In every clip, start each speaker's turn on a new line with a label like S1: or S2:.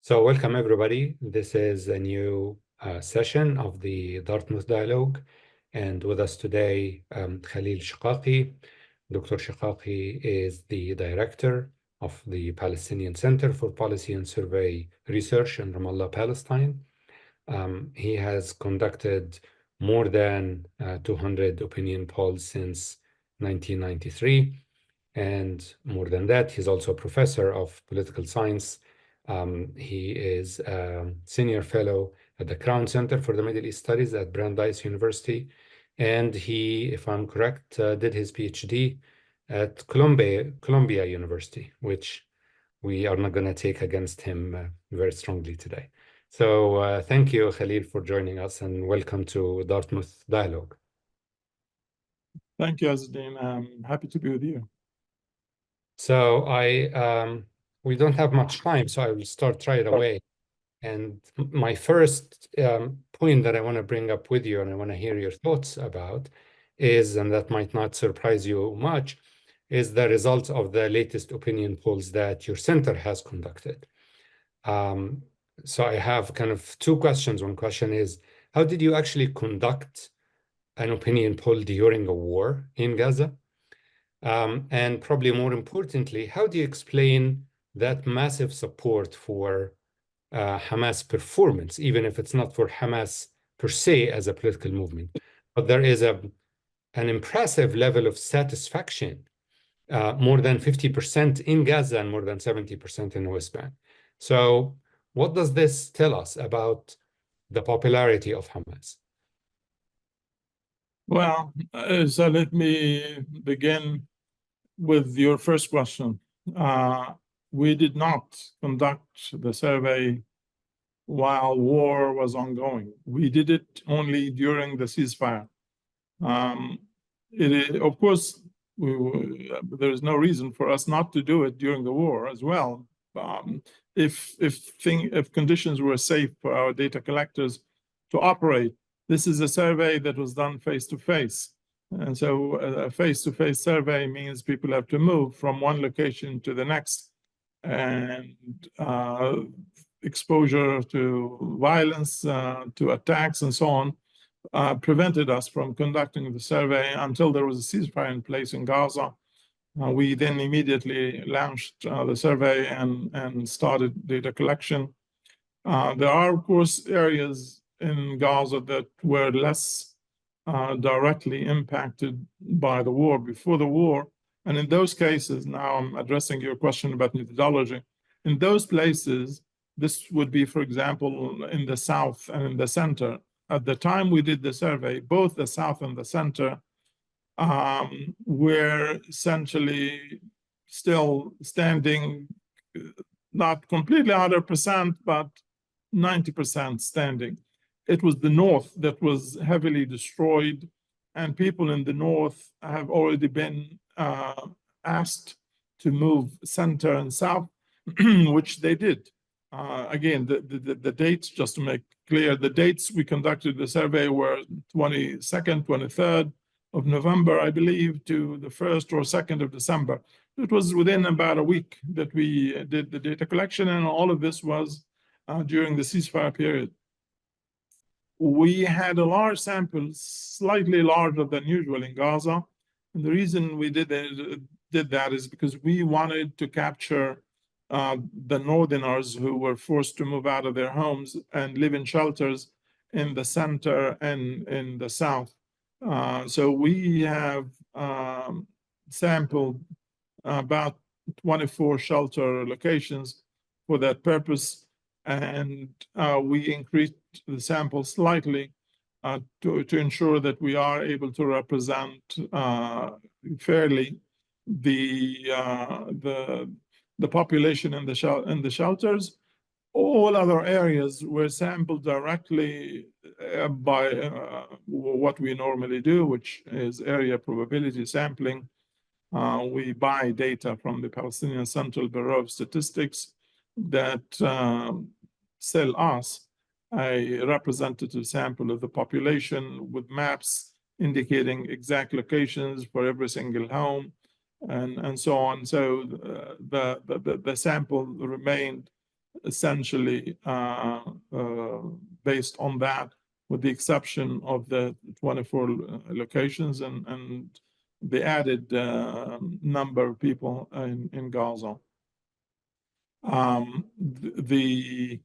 S1: So welcome everybody. This is a new session of the Dartmouth Dialogue. And with us today, Khalil Shikaki. Dr. Shikaki is the director of the Palestinian Center for Policy and Survey Research in Ramallah, Palestine. He has conducted more than 200 opinion polls since 1993. And more than that, he's also a professor of political science. He is a senior fellow at the Crown Center for the Middle East Studies at Brandeis University. And he, if I'm correct, did his Ph.D. at Columbia University, which we are not going to take against him very strongly today. So thank you, Khalil, for joining us, and welcome to Dartmouth Dialogue.
S2: Thank you, Azadeen. I'm happy to be with you.
S1: So we don't have much time, so I will start right away. And my first point that I want to bring up with you, and I want to hear your thoughts about, is, and that might not surprise you much, is the results of the latest opinion polls that your center has conducted. So I have kind of two questions. One question is, how did you actually conduct an opinion poll during a war in Gaza? And probably more importantly, how do you explain that massive support for Hamas performance, even if it's not for Hamas per se as a political movement, but there is an impressive level of satisfaction, more than 50% in Gaza and more than 70% in the West Bank. So what does this tell us about the popularity of Hamas?
S2: Well, so let me begin with your first question. We did not conduct the survey while war was ongoing. We did it only during the ceasefire. Of course, there is no reason for us not to do it during the war as well. If conditions were safe for our data collectors to operate, this is a survey that was done face-to-face. And so a face-to-face survey means people have to move from one location to the next, and exposure to violence, to attacks and so on, prevented us from conducting the survey until there was a ceasefire in place in Gaza. We then immediately launched the survey and started data collection. There are, of course, areas in Gaza that were less directly impacted by the war before the war. And in those cases, now I'm addressing your question about methodology. In those places, this would be, for example, in the South and in the center. At the time we did the survey, both the South and the center were essentially still standing, not completely 100%, but 90% standing. It was the North that was heavily destroyed, and people in the North have already been asked to move center and south, which they did. Again, the dates, just to make clear, the dates we conducted the survey were 22nd, 23rd of November, I believe, to the 1st or 2nd of December. It was within about a week that we did the data collection, and all of this was during the ceasefire period. We had a large sample, slightly larger than usual in Gaza. And the reason we did that is because we wanted to capture the northerners who were forced to move out of their homes and live in shelters in the center and in the south. So we have sampled about 24 shelter locations for that purpose. And we increased the sample slightly to ensure that we are able to represent fairly the population in the shelters. All other areas were sampled directly by what we normally do, which is area probability sampling. We buy data from the Palestinian Central Bureau of Statistics that sell us a representative sample of the population with maps indicating exact locations for every single home and so on. So the sample remained essentially based on that, with the exception of the 24 locations and the added number of people in Gaza. The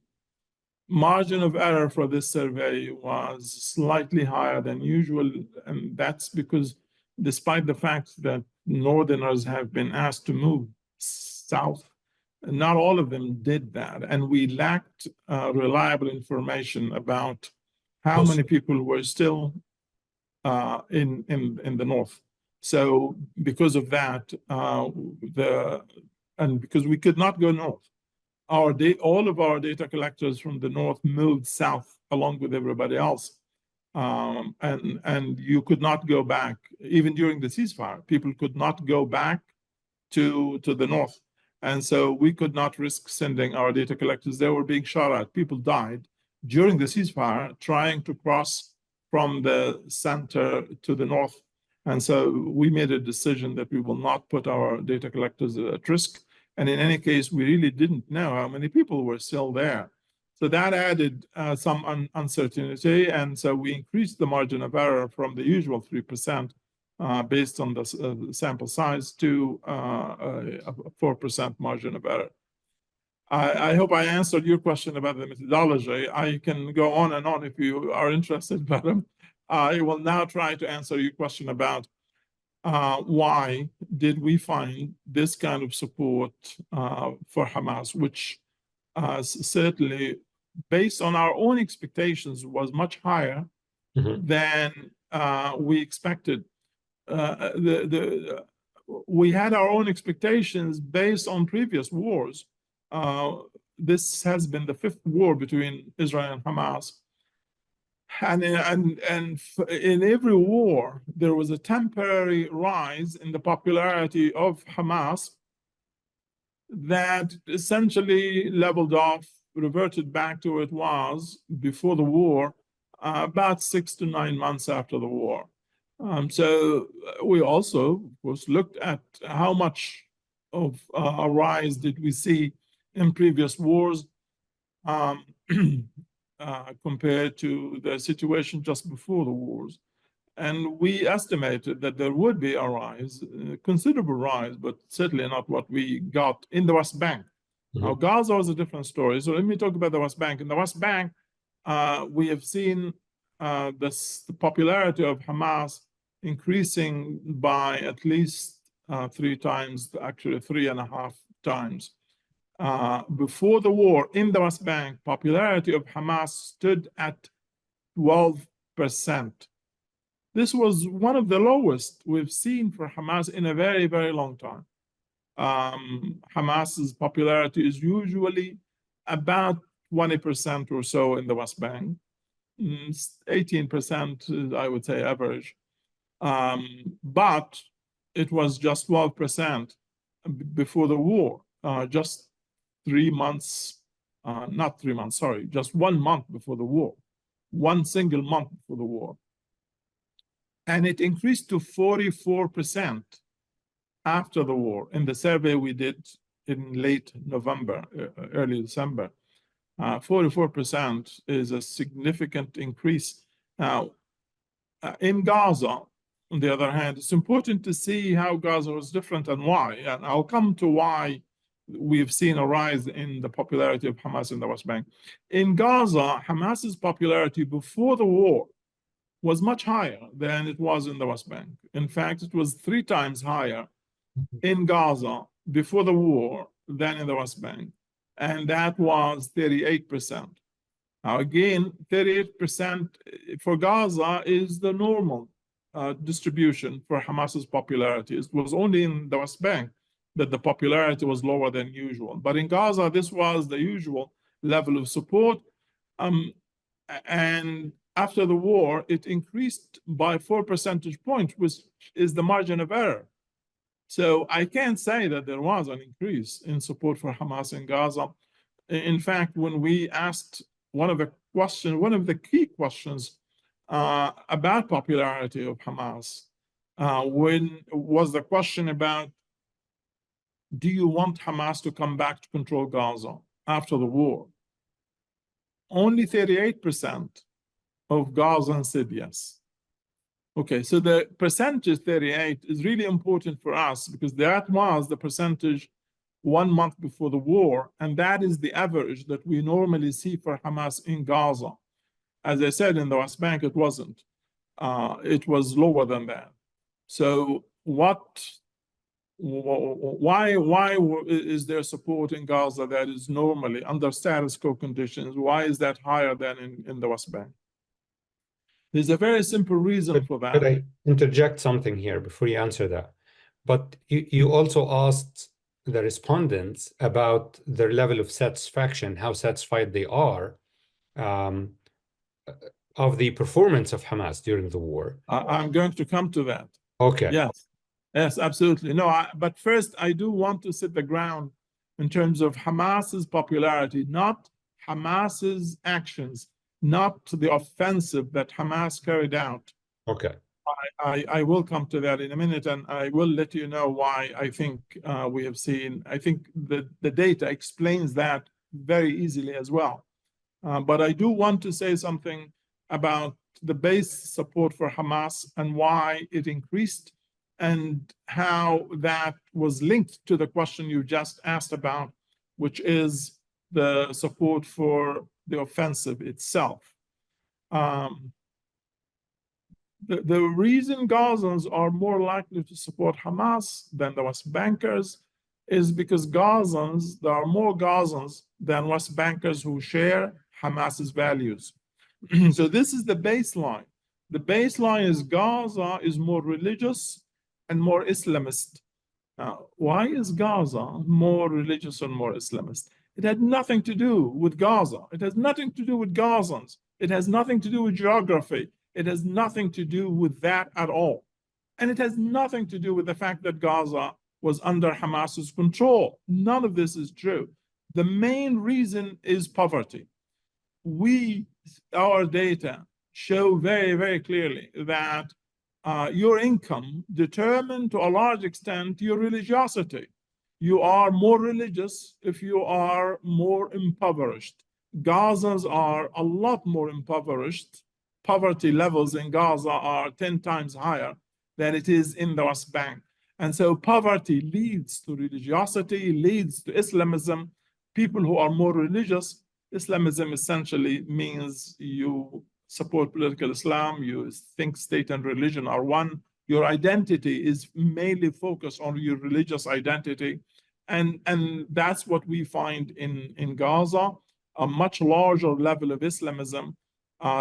S2: margin of error for this survey was slightly higher than usual, and that's because despite the fact that Northerners have been asked to move south, not all of them did that, and we lacked reliable information about how many people were still in the north. So because of that, and because we could not go north, all of our data collectors from the north moved south along with everybody else, and you could not go back even during the ceasefire. People could not go back to the north. And so we could not risk sending our data collectors. They were being shot at. People died during the ceasefire trying to cross from the center to the north. And so we made a decision that we will not put our data collectors at risk. And in any case, we really didn't know how many people were still there. So that added some uncertainty. And so we increased the margin of error from the usual 3%. Based on the sample size to a 4% margin of error. I hope I answered your question about the methodology. I can go on and on if you are interested, but I will now try to answer your question about why did we find this kind of support for Hamas, which certainly, based on our own expectations, was much higher than we expected. We had our own expectations based on previous wars. This has been the 5th war between Israel and Hamas. And in every war, there was a temporary rise in the popularity of Hamas that essentially leveled off, reverted back to what it was before the war, about 6 to 9 months after the war. So we also, of course, looked at how much of a rise did we see in previous wars compared to the situation just before the wars. And we estimated that there would be a rise, a considerable rise, but certainly not what we got in the West Bank. Now, Gaza was a different story. So let me talk about the West Bank. In the West Bank, we have seen the popularity of Hamas increasing by at least 3 times, actually 3.5 times. Before the war, in the West Bank, popularity of Hamas stood at 12%. This was one of the lowest we've seen for Hamas in a very, very long time. Hamas's popularity is usually about 20% or so in the West Bank. 18%, I would say, average. But it was just 12% before the war, just 3 months, not 3 months, sorry, just 1 month before the war, one single month before the war. And it increased to 44% after the war in the survey we did in late November, early December. 44% is a significant increase. Now, in Gaza, on the other hand, it's important to see how Gaza was different and why. And I'll come to why we've seen a rise in the popularity of Hamas in the West Bank. In Gaza, Hamas's popularity before the war was much higher than it was in the West Bank. In fact, it was 3 times higher in Gaza before the war than in the West Bank. And that was 38%. Now, again, 38% for Gaza is the normal distribution for Hamas's popularity. It was only in the West Bank that the popularity was lower than usual. But in Gaza, this was the usual level of support. And after the war, it increased by 4 percentage points, which is the margin of error. So I can't say that there was an increase in support for Hamas in Gaza. In fact, when we asked one of the key questions about popularity of Hamas, when was the question about, do you want Hamas to come back to control Gaza? after the war. Only 38% of Gazans said yes. Okay, so the percentage 38 is really important for us because that was the percentage 1 month before the war, and that is the average that we normally see for Hamas in Gaza. As I said, in the West Bank, it wasn't. It was lower than that. So why is there support in Gaza that is normally under status quo conditions? Why is that higher than in the West Bank? There's a very simple reason for that.
S1: Could I interject something here before you answer that? But you also asked the respondents about their level of satisfaction, how satisfied they are of the performance of Hamas during the war.
S2: I'm going to come to that.
S1: Okay.
S2: Yes, yes, absolutely. No, but first, I do want to set the ground in terms of Hamas's popularity, not Hamas's actions, not the offensive that Hamas carried out.
S1: Okay.
S2: I will come to that in a minute, and I will let you know why I think we have seen. I think the data explains that very easily as well. But I do want to say something about the base support for Hamas and why it increased and how that was linked to the question you just asked about, which is the support for the offensive itself. The reason Gazans are more likely to support Hamas than the West Bankers is because Gazans, there are more Gazans than West Bankers who share Hamas's values. So this is the baseline. The baseline is Gaza is more religious and more Islamist. Now, why is Gaza more religious and more Islamist? It had nothing to do with Gaza. It has nothing to do with Gazans. It has nothing to do with geography. It has nothing to do with that at all. And it has nothing to do with the fact that Gaza was under Hamas's control. None of this is true. The main reason is poverty. Our data show very, very clearly that your income determines to a large extent your religiosity. You are more religious if you are more impoverished. Gazans are a lot more impoverished. Poverty levels in Gaza are 10 times higher than it is in the West Bank. And so poverty leads to religiosity, leads to Islamism. People who are more religious, Islamism essentially means you support political Islam, you think state and religion are one. Your identity is mainly focused on your religious identity. And that's what we find in Gaza, a much larger level of Islamism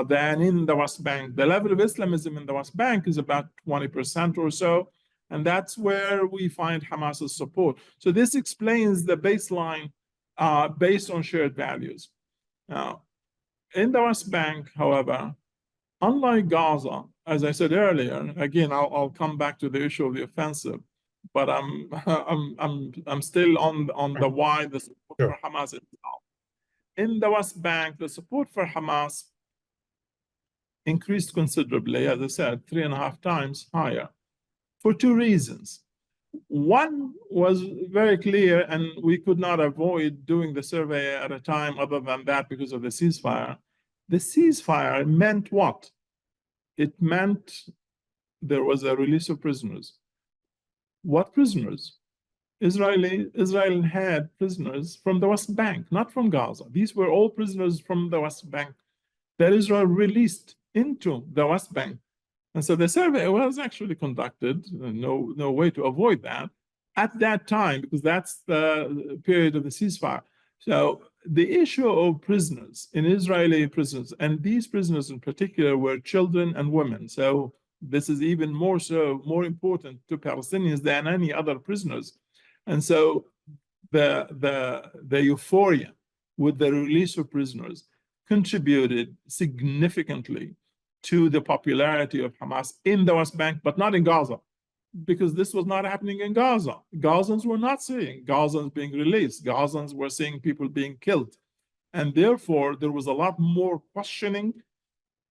S2: than in the West Bank. The level of Islamism in the West Bank is about 20% or so, and that's where we find Hamas's support. So this explains the baseline based on shared values. Now, in the West Bank, however, unlike Gaza, as I said earlier, again, I'll come back to the issue of the offensive, but I'm still on the why the support for Hamas itself. In the West Bank, the support for Hamas increased considerably, as I said, 3.5 times higher, for 2 reasons. One was very clear, and we could not avoid doing the survey at a time other than that because of the ceasefire. The ceasefire meant what? It meant there was a release of prisoners. What prisoners? Israel had prisoners from the West Bank, not from Gaza. These were all prisoners from the West Bank that Israel released into the West Bank. And so the survey was actually conducted, no way to avoid that, at that time, because that's the period of the ceasefire. So the issue of prisoners in Israeli prisons, and these prisoners in particular were children and women. So this is even more important to Palestinians than any other prisoners. And so the euphoria with the release of prisoners contributed significantly to the popularity of Hamas in the West Bank, but not in Gaza, because this was not happening in Gaza. Gazans were not seeing Gazans being released. Gazans were seeing people being killed. And therefore, there was a lot more questioning,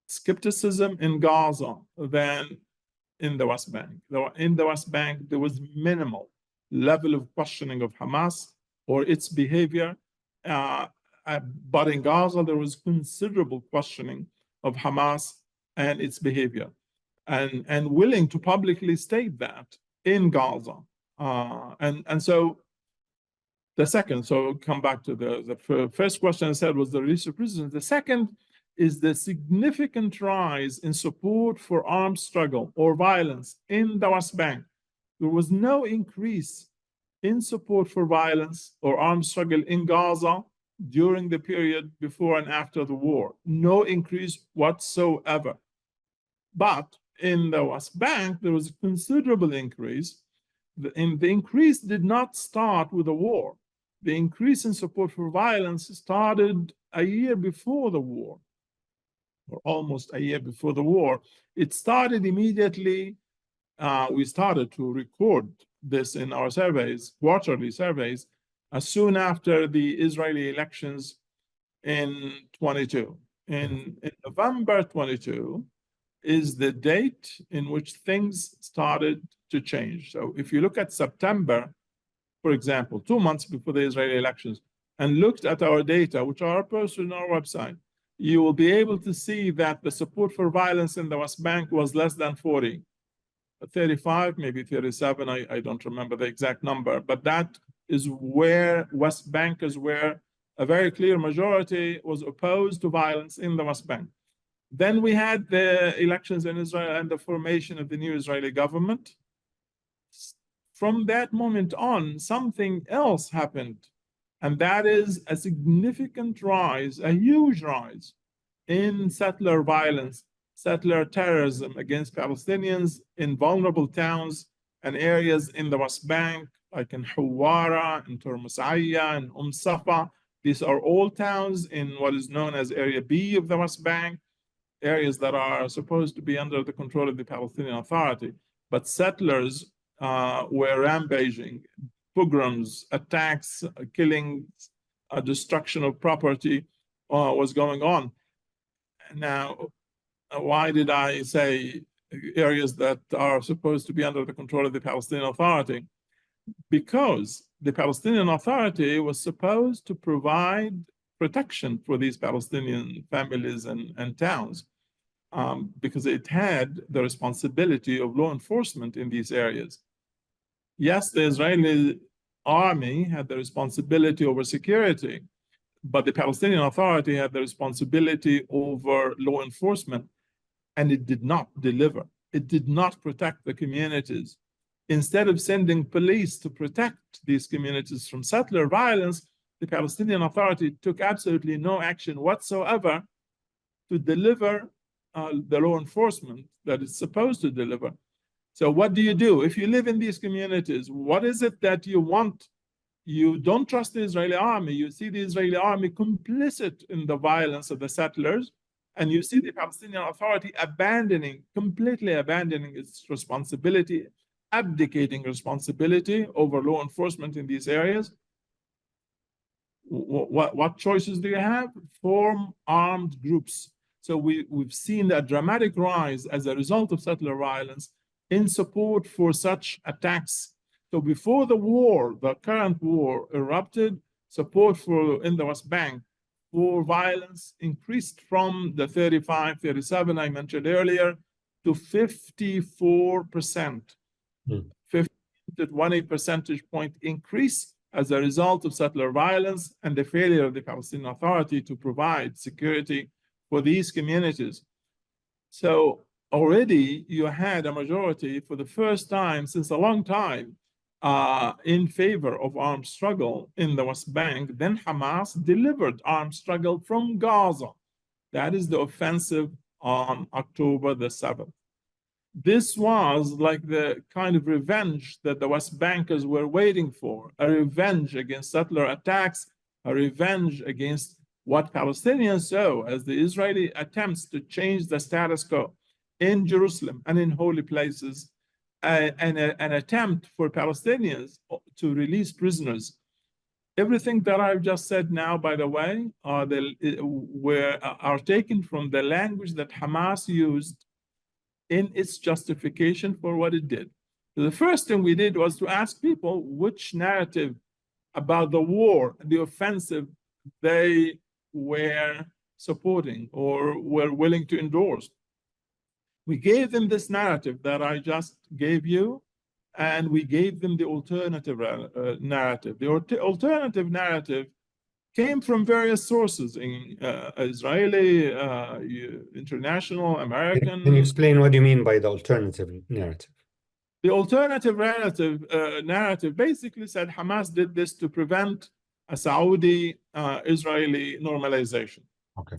S2: skepticism in Gaza than in the West Bank. In the West Bank, there was minimal level of questioning of Hamas or its behavior. But in Gaza, there was considerable questioning of Hamas and its behavior, and willing to publicly state that in Gaza. And so the second, so come back to the first question I said was the release of prisoners. The second is the significant rise in support for armed struggle or violence in the West Bank. There was no increase in support for violence or armed struggle in Gaza during the period before and after the war. No increase whatsoever. But in the West Bank, there was a considerable increase. The increase did not start with the war. The increase in support for violence started a year before the war, or almost a year before the war. It started immediately. We started to record this in our surveys, quarterly surveys, as soon after the Israeli elections in 22. In November 22 is the date in which things started to change. So if you look at September, for example, 2 months before the Israeli elections, and looked at our data, which are posted on our website, you will be able to see that the support for violence in the West Bank was less than 40. 35, maybe 37, I don't remember the exact number, but that is where West Bank is where a very clear majority was opposed to violence in the West Bank. Then we had the elections in Israel and the formation of the new Israeli government. From that moment on, something else happened, and that is a significant rise, a huge rise in settler violence, settler terrorism against Palestinians in vulnerable towns and areas in the West Bank, like in Hawara, in Turmusaya, and Safa. These are all towns in what is known as Area B of the West Bank, areas that are supposed to be under the control of the Palestinian Authority. But settlers were rampaging, pogroms, attacks, killings, destruction of property was going on. Now, why did I say areas that are supposed to be under the control of the Palestinian Authority? Because the Palestinian Authority was supposed to provide protection for these Palestinian families and towns, because it had the responsibility of law enforcement in these areas. Yes, the Israeli army had the responsibility over security, but the Palestinian Authority had the responsibility over law enforcement, and it did not deliver. It did not protect the communities. Instead of sending police to protect these communities from settler violence, the Palestinian Authority took absolutely no action whatsoever to deliver the law enforcement that it's supposed to deliver. So what do you do? If you live in these communities, what is it that you want? You don't trust the Israeli army. You see the Israeli army complicit in the violence of the settlers, and you see the Palestinian Authority completely abandoning its responsibility, abdicating responsibility over law enforcement in these areas. What choices do you have? Form armed groups. So we've seen a dramatic rise as a result of settler violence in support for such attacks. So before the war, the current war erupted, support in the West Bank for violence increased from the 35, 37 I mentioned earlier to 54%. 50 to 20 percentage point increase as a result of settler violence and the failure of the Palestinian Authority to provide security for these communities. So already you had a majority for the first time since a long time in favor of armed struggle in the West Bank. Then Hamas delivered armed struggle from Gaza. That is the offensive on October the 7th. This was like the kind of revenge that the West Bankers were waiting for, a revenge against settler attacks, a revenge against what Palestinians saw as the Israeli attempts to change the status quo in Jerusalem and in holy places, and an attempt for Palestinians to release prisoners. Everything that I've just said now, by the way, are taken from the language that Hamas used in its justification for what it did. The first thing we did was to ask people which narrative about the war, the offensive, they were supporting or were willing to endorse. We gave them this narrative that I just gave you, and we gave them the alternative narrative. The alternative narrative came from various sources, in Israeli, international, American.
S1: Can you explain what you mean by the alternative narrative?
S2: The alternative narrative basically said Hamas did this to prevent a Saudi-Israeli normalization.
S1: Okay.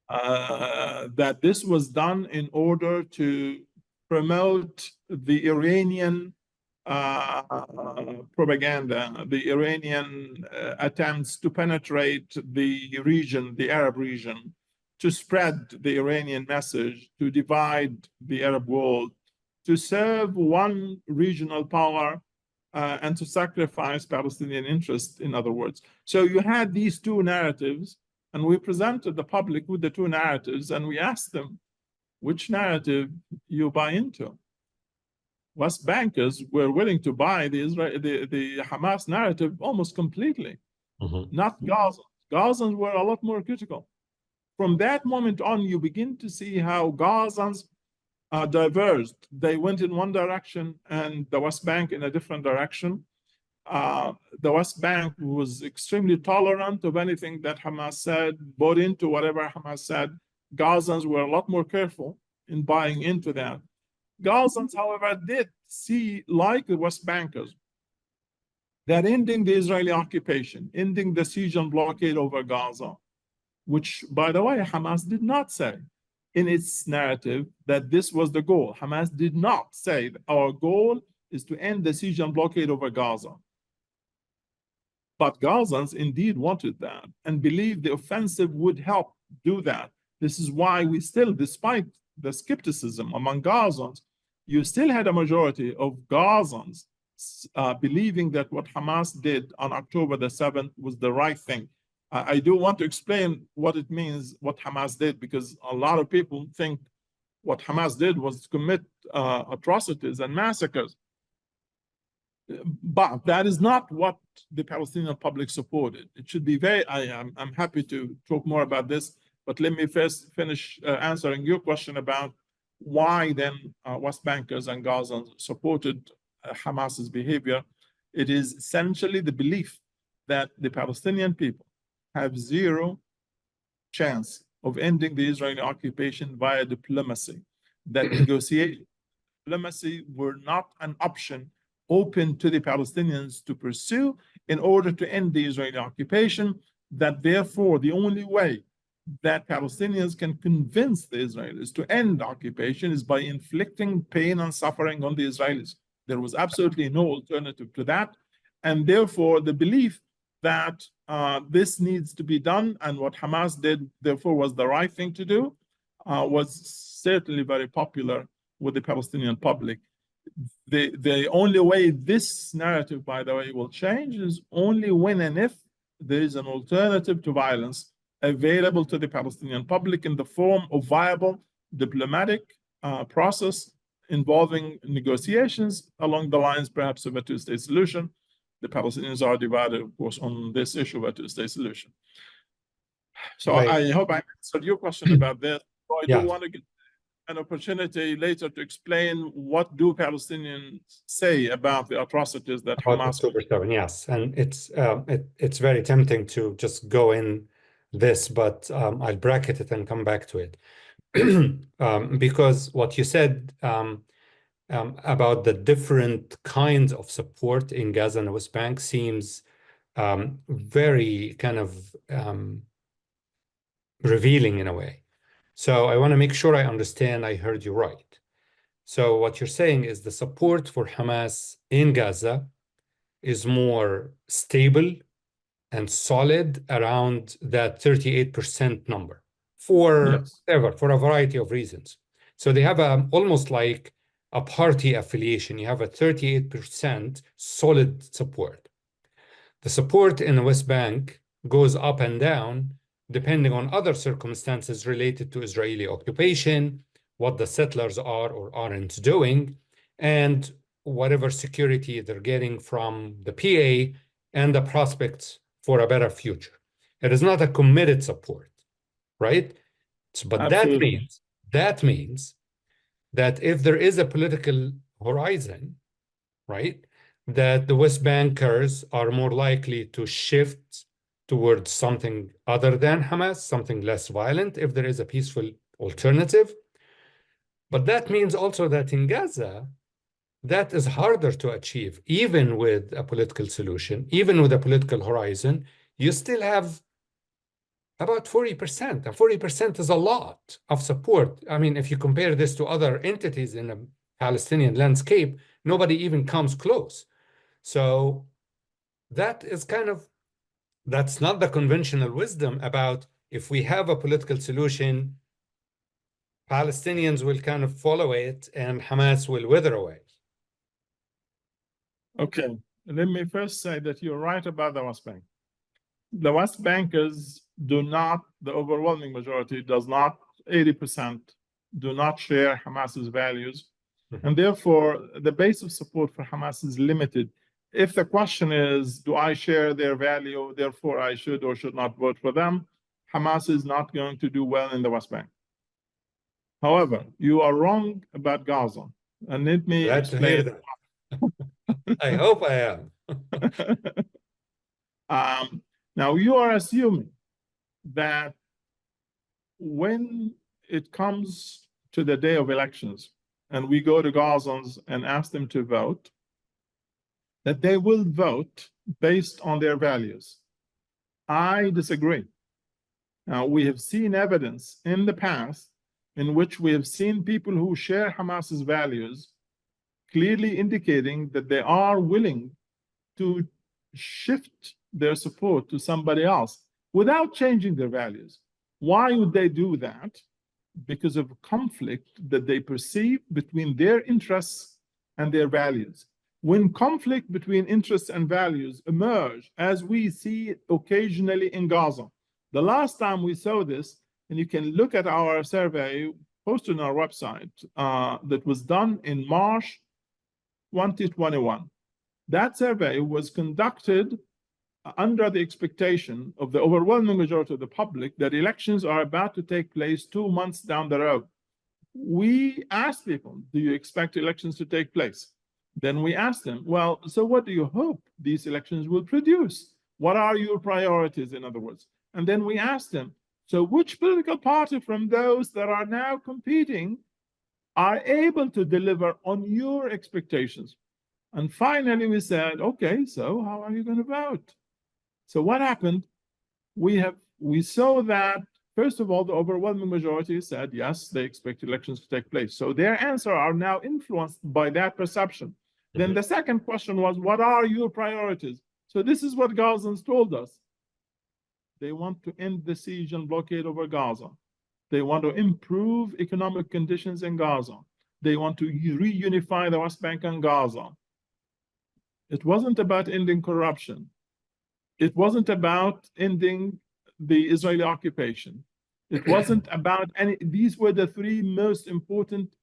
S2: That this was done in order to promote the Iranian propaganda, the Iranian attempts to penetrate the region, the Arab region, to spread the Iranian message, to divide the Arab world, to serve one regional power, and to sacrifice Palestinian interests, in other words. So you had these two narratives, and we presented the public with the two narratives, and we asked them, which narrative you buy into? West bankers were willing to buy the Hamas narrative almost completely, not Gazans. Gazans were a lot more critical. From that moment on, you begin to see how Gazans diverged. They went in one direction and the West Bank in a different direction. The West Bank was extremely tolerant of anything that Hamas said, bought into whatever Hamas said. Gazans were a lot more careful in buying into that. Gazans, however, did see, like the West Bankers, that ending the Israeli occupation, ending the siege and blockade over Gaza, which, by the way, Hamas did not say in its narrative that this was the goal. Hamas did not say that our goal is to end the siege and blockade over Gaza. But Gazans indeed wanted that and believed the offensive would help do that. This is why we still, despite the skepticism among Gazans, you still had a majority of Gazans believing that what Hamas did on October the 7th was the right thing. I do want to explain what it means, what Hamas did, because a lot of people think what Hamas did was to commit atrocities and massacres. But that is not what the Palestinian public supported. It should be very, I'm happy to talk more about this, but let me first finish answering your question about why then West Bankers and Gazans supported Hamas's behavior. It is essentially the belief that the Palestinian people have zero chance of ending the Israeli occupation via diplomacy, that negotiation, diplomacy were not an option open to the Palestinians to pursue in order to end the Israeli occupation, that therefore the only way that Palestinians can convince the Israelis to end occupation is by inflicting pain and suffering on the Israelis. There was absolutely no alternative to that. And therefore, the belief that this needs to be done and what Hamas did, therefore, was the right thing to do, was certainly very popular with the Palestinian public. The only way this narrative, by the way, will change is only when and if there is an alternative to violence available to the Palestinian public in the form of viable diplomatic process involving negotiations along the lines perhaps of a two-state solution. The Palestinians are divided, of course, on this issue of a two-state solution. So
S1: Right.
S2: I hope I answered your question about that. So I do want to get an opportunity later to explain what do Palestinians say about the atrocities that
S1: About
S2: Hamas.
S1: October 7, yes. And it's very tempting to just go in this, but I'll bracket it and come back to it. Because what you said about the different kinds of support in Gaza and the West Bank seems very kind of revealing in a way. So I want to make sure I understand I heard you right. So what you're saying is the support for Hamas in Gaza is more stable and solid around that 38% number for ever, for a variety of reasons. So they have almost like a party affiliation. You have a 38% solid support. The support in the West Bank goes up and down depending on other circumstances related to Israeli occupation, what the settlers are or aren't doing, and whatever security they're getting from the PA and the prospects for a better future. It is not a committed support, right? So, but
S2: Absolutely.
S1: that means that if there is a political horizon, right, that the West Bankers are more likely to shift towards something other than Hamas, something less violent, if there is a peaceful alternative. But that means also that in Gaza, that is harder to achieve, even with a political solution, even with a political horizon. You still have about 40%, and 40% is a lot of support. I mean, if you compare this to other entities in the Palestinian landscape, nobody even comes close. So that is that's not the conventional wisdom about if we have a political solution, Palestinians will kind of follow it and Hamas will wither away.
S2: Okay, let me first say that you're right about the West Bank. The West Bankers do not, the overwhelming majority does not, 80% do not share Hamas's values. And therefore, the base of support for Hamas is limited. If the question is, do I share their value, therefore I should or should not vote for them, Hamas is not going to do well in the West Bank. However, you are wrong about Gaza. And let me
S1: Glad to hear
S2: explain.
S1: that. I hope I am.
S2: Now, you are assuming that when it comes to the day of elections and we go to Gazans and ask them to vote, that they will vote based on their values. I disagree. Now, we have seen evidence in the past in which we have seen people who share Hamas's values clearly indicating that they are willing to shift their support to somebody else without changing their values. Why would they do that? Because of conflict that they perceive between their interests and their values. When conflict between interests and values emerge, as we see occasionally in Gaza, the last time we saw this, and you can look at our survey posted on our website that was done in March 2021. That survey was conducted under the expectation of the overwhelming majority of the public that elections are about to take place 2 months down the road. We asked people, do you expect elections to take place? Then we asked them, well, so what do you hope these elections will produce? What are your priorities, in other words? And then we asked them, so which political party from those that are now competing are able to deliver on your expectations? And finally, we said, okay, so how are you going to vote? So what happened? We saw that, first of all, the overwhelming majority said, yes, they expect elections to take place. So their answer are now influenced by that perception. Then the second question was, what are your priorities? So this is what Gazans told us. They want to end the siege and blockade over Gaza. They want to improve economic conditions in Gaza. They want to reunify the West Bank and Gaza. It wasn't about ending corruption. It wasn't about ending the Israeli occupation. It wasn't about any, these were the three most important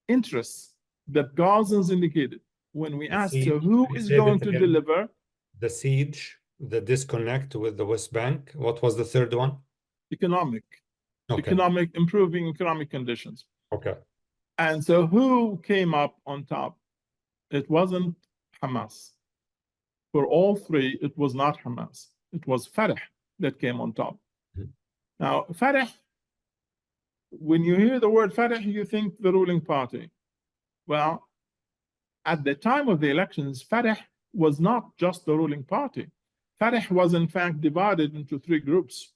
S2: interests that Gazans indicated. When we asked, so who is going to deliver?
S1: The siege, the disconnect with the West Bank. What was the third one?
S2: Economic.
S1: Okay.
S2: Improving economic conditions.
S1: Okay.
S2: And so who came up on top? It wasn't Hamas. For all three, it was not Hamas. It was Fatah that came on top. Now, Fatah, when you hear the word Fatah, you think the ruling party. Well, at the time of the elections, Fatah was not just the ruling party. Fatah was, in fact, divided into three groups.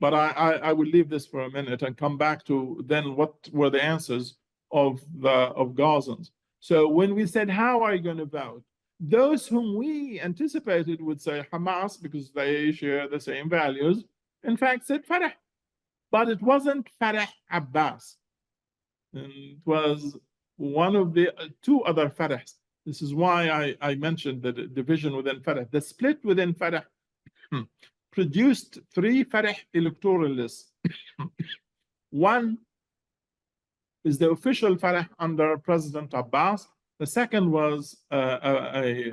S2: But I will leave this for a minute and come back to then what were the answers of Gazans. So when we said, how are you going to vote? Those whom we anticipated would say Hamas because they share the same values, in fact, said Fatah. But it wasn't Fatah Abbas. And it was one of the two other Fatahs. This is why I mentioned the division within Fatah. The split within Fatah produced three Fatah electoral lists. One is the official Fatah under President Abbas. The second was a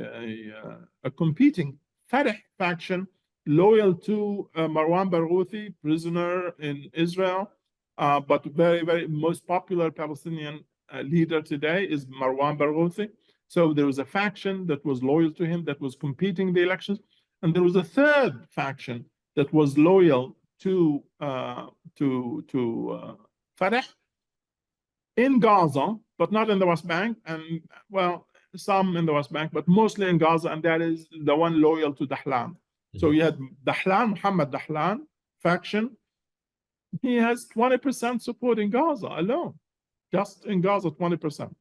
S2: competing Fatah faction loyal to Marwan Barghouthi, prisoner in Israel, but very most popular Palestinian leader today is Marwan Barghouthi. So there was a faction that was loyal to him, that was competing the elections, and there was a third faction that was loyal to Fatah in Gaza, but not in the West Bank, and well, some in the West Bank, but mostly in Gaza, and that is the one loyal to Dahlan. Mm-hmm. So you had Dahlan, Muhammad Dahlan faction. He has 20% support in Gaza alone, just in Gaza, 20%.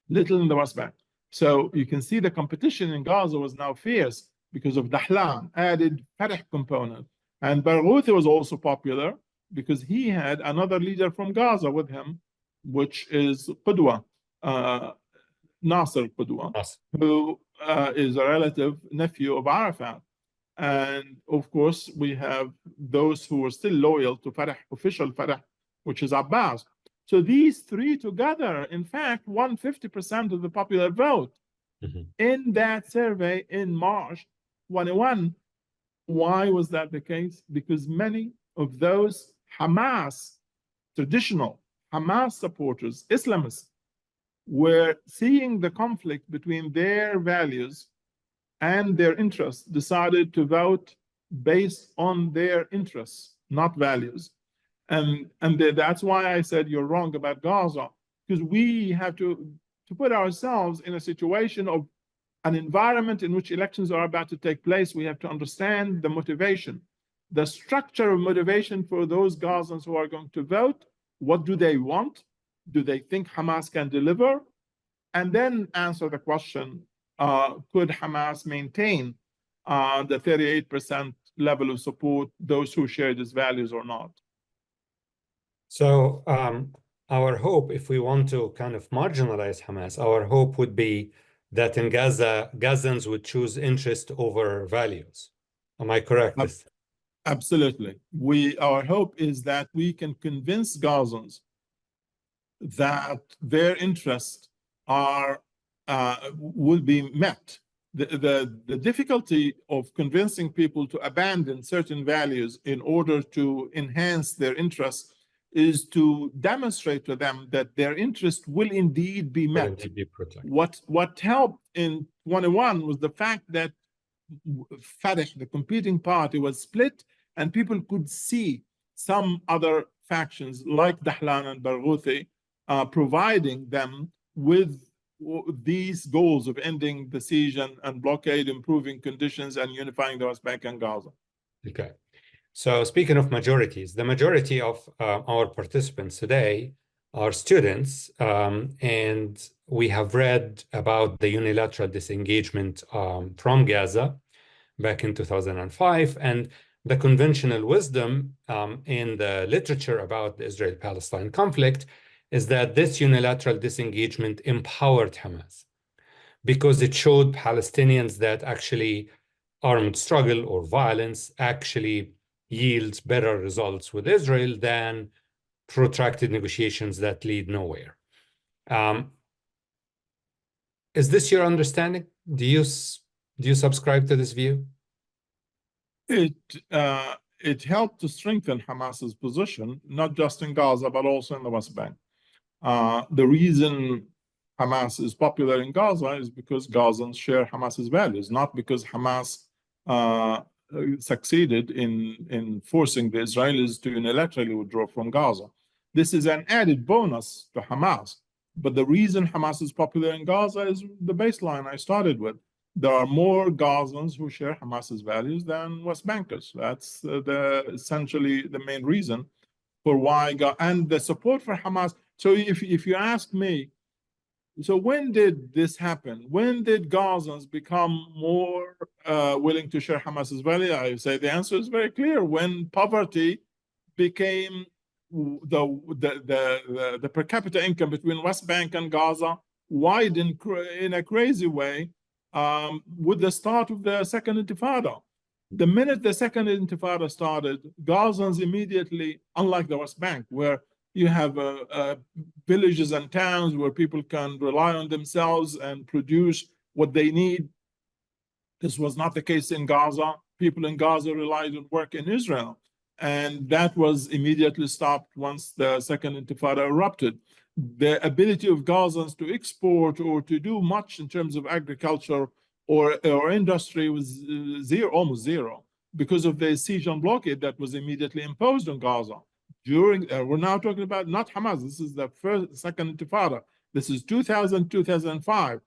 S2: Little in the West Bank. So you can see the competition in Gaza was now fierce because of Dahlan, added Fatah component. And Barghouthi was also popular because he had another leader from Gaza with him, which is Qudwa, Nasser Qudwa, who is a relative nephew of Arafat. And of course, we have those who are still loyal to Fatah, official Fatah, which is Abbas. So these three together, in fact, won 50% of the popular vote in that survey in March 21. Why was that the case? Because many of those Hamas, traditional Hamas supporters, Islamists, were seeing the conflict between their values and their interests, decided to vote based on their interests, not values. And that's why I said you're wrong about Gaza, because we have to put ourselves in a situation of an environment in which elections are about to take place. We have to understand the motivation, the structure of motivation for those Gazans who are going to vote. What do they want? Do they think Hamas can deliver? And then answer the question, could Hamas maintain the 38% level of support, those who share these values or not?
S1: So our hope, if we want to kind of marginalize Hamas, our hope would be that in Gaza, Gazans would choose interest over values. Am I correct?
S2: Absolutely. Our hope is that we can convince Gazans that their interests will be met. The difficulty of convincing people to abandon certain values in order to enhance their interests is to demonstrate to them that their interest will indeed be met. What helped in 21 was the fact that Fatah, the competing party, was split, and people could see some other factions like Dahlan and Barghouthi providing them with these goals of ending the siege and blockade, improving conditions, and unifying the West Bank and Gaza.
S1: Okay. So speaking of majorities, the majority of our participants today are students, and we have read about the unilateral disengagement from Gaza back in 2005, and the conventional wisdom in the literature about the Israel-Palestine conflict is that this unilateral disengagement empowered Hamas because it showed Palestinians that actually armed struggle or violence actually yields better results with Israel than protracted negotiations that lead nowhere. Is this your understanding? Do you subscribe to this view?
S2: It helped to strengthen Hamas's position, not just in Gaza, but also in the West Bank. The reason Hamas is popular in Gaza is because Gazans share Hamas's values, not because Hamas succeeded in forcing the Israelis to unilaterally withdraw from Gaza. This is an added bonus to Hamas. But the reason Hamas is popular in Gaza is the baseline I started with. There are more Gazans who share Hamas's values than West Bankers. That's essentially the main reason for why, and the support for Hamas. So if you ask me, so when did this happen? When did Gazans become more willing to share Hamas's value? I say the answer is very clear. When poverty became the per capita income between West Bank and Gaza widened in a crazy way with the start of the Second Intifada. The minute the Second Intifada started, Gazans immediately, unlike the West Bank, where you have villages and towns where people can rely on themselves and produce what they need. This was not the case in Gaza. people in Gaza relied on work in Israel. And that was immediately stopped once the Second Intifada erupted. The ability of Gazans to export or to do much in terms of agriculture or industry was almost zero, because of the siege and blockade that was immediately imposed on Gaza. During, we're now talking about not Hamas, this is the Second Intifada. This is 2000, 2005.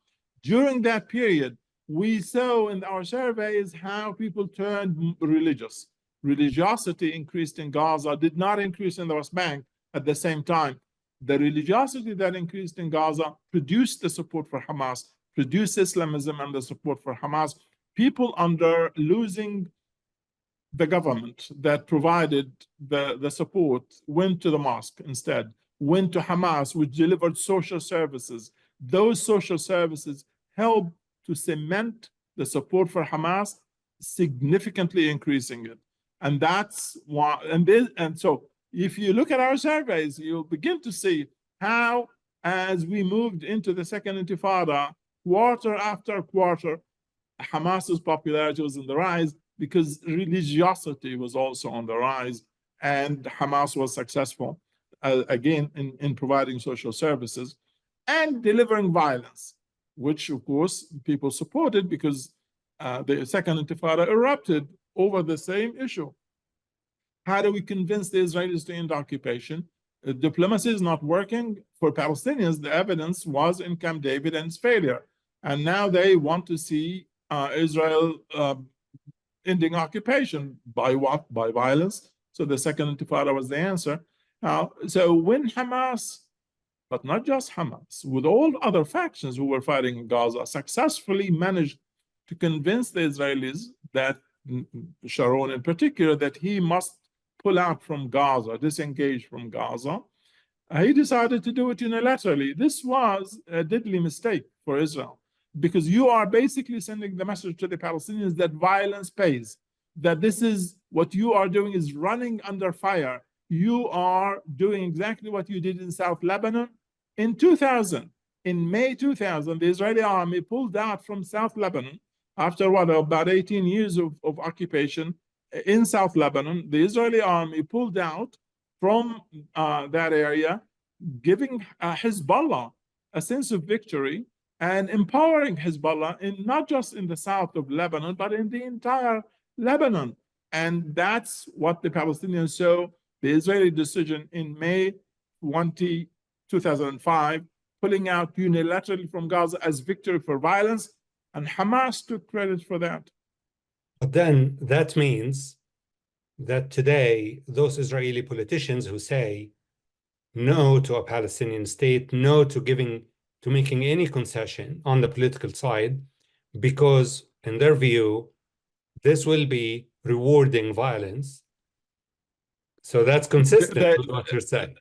S2: During that period, we saw in our surveys how people turned religious. Religiosity increased in Gaza, did not increase in the West Bank at the same time. The religiosity that increased in Gaza produced the support for Hamas, produced Islamism and the support for Hamas. People under losing the government that provided the support went to the mosque instead, went to Hamas, which delivered social services. Those social services helped to cement the support for Hamas, significantly increasing it. And that's why, and so if you look at our surveys, you'll begin to see how, as we moved into the Second Intifada, quarter after quarter, Hamas's popularity was on the rise because religiosity was also on the rise, and Hamas was successful, again, in providing social services and delivering violence, which, of course, people supported because the Second Intifada erupted over the same issue. How do we convince the Israelis to end occupation? Diplomacy is not working. For Palestinians, the evidence was in Camp David and its failure. And now they want to see Israel ending occupation. By what? By violence. So the Second Intifada was the answer. So when Hamas, but not just Hamas, with all other factions who were fighting in Gaza, successfully managed to convince the Israelis, that Sharon in particular, that he must pull out from Gaza, disengage from Gaza, he decided to do it unilaterally. This was a deadly mistake for Israel, because you are basically sending the message to the Palestinians that violence pays, that this is what you are doing is running under fire. You are doing exactly what you did in South Lebanon in 2000. In May 2000, the Israeli army pulled out from South Lebanon after what, about 18 years of occupation in South Lebanon. The Israeli army pulled out from that area, giving Hezbollah a sense of victory and empowering Hezbollah in not just in the south of Lebanon, but in the entire Lebanon. And that's what the Palestinians saw. The Israeli decision in May 2005, pulling out unilaterally from Gaza as victory for violence, and Hamas took credit for that.
S1: But then that means that today, those Israeli politicians who say no to a Palestinian state, no to making any concession on the political side, because in their view, this will be rewarding violence. So that's consistent with what you're saying.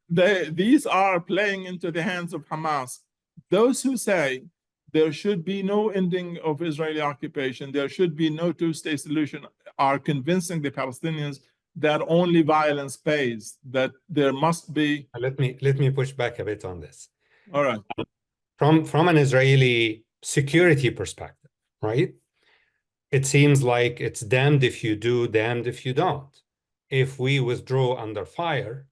S2: These are playing into the hands of Hamas. Those who say there should be no ending of Israeli occupation, there should be no two-state solution, are convincing the Palestinians that only violence pays, that there must be...
S1: Let me push back a bit on this.
S2: All right.
S1: From an Israeli security perspective, right? It seems like it's damned if you do, damned if you don't. If we withdraw under fire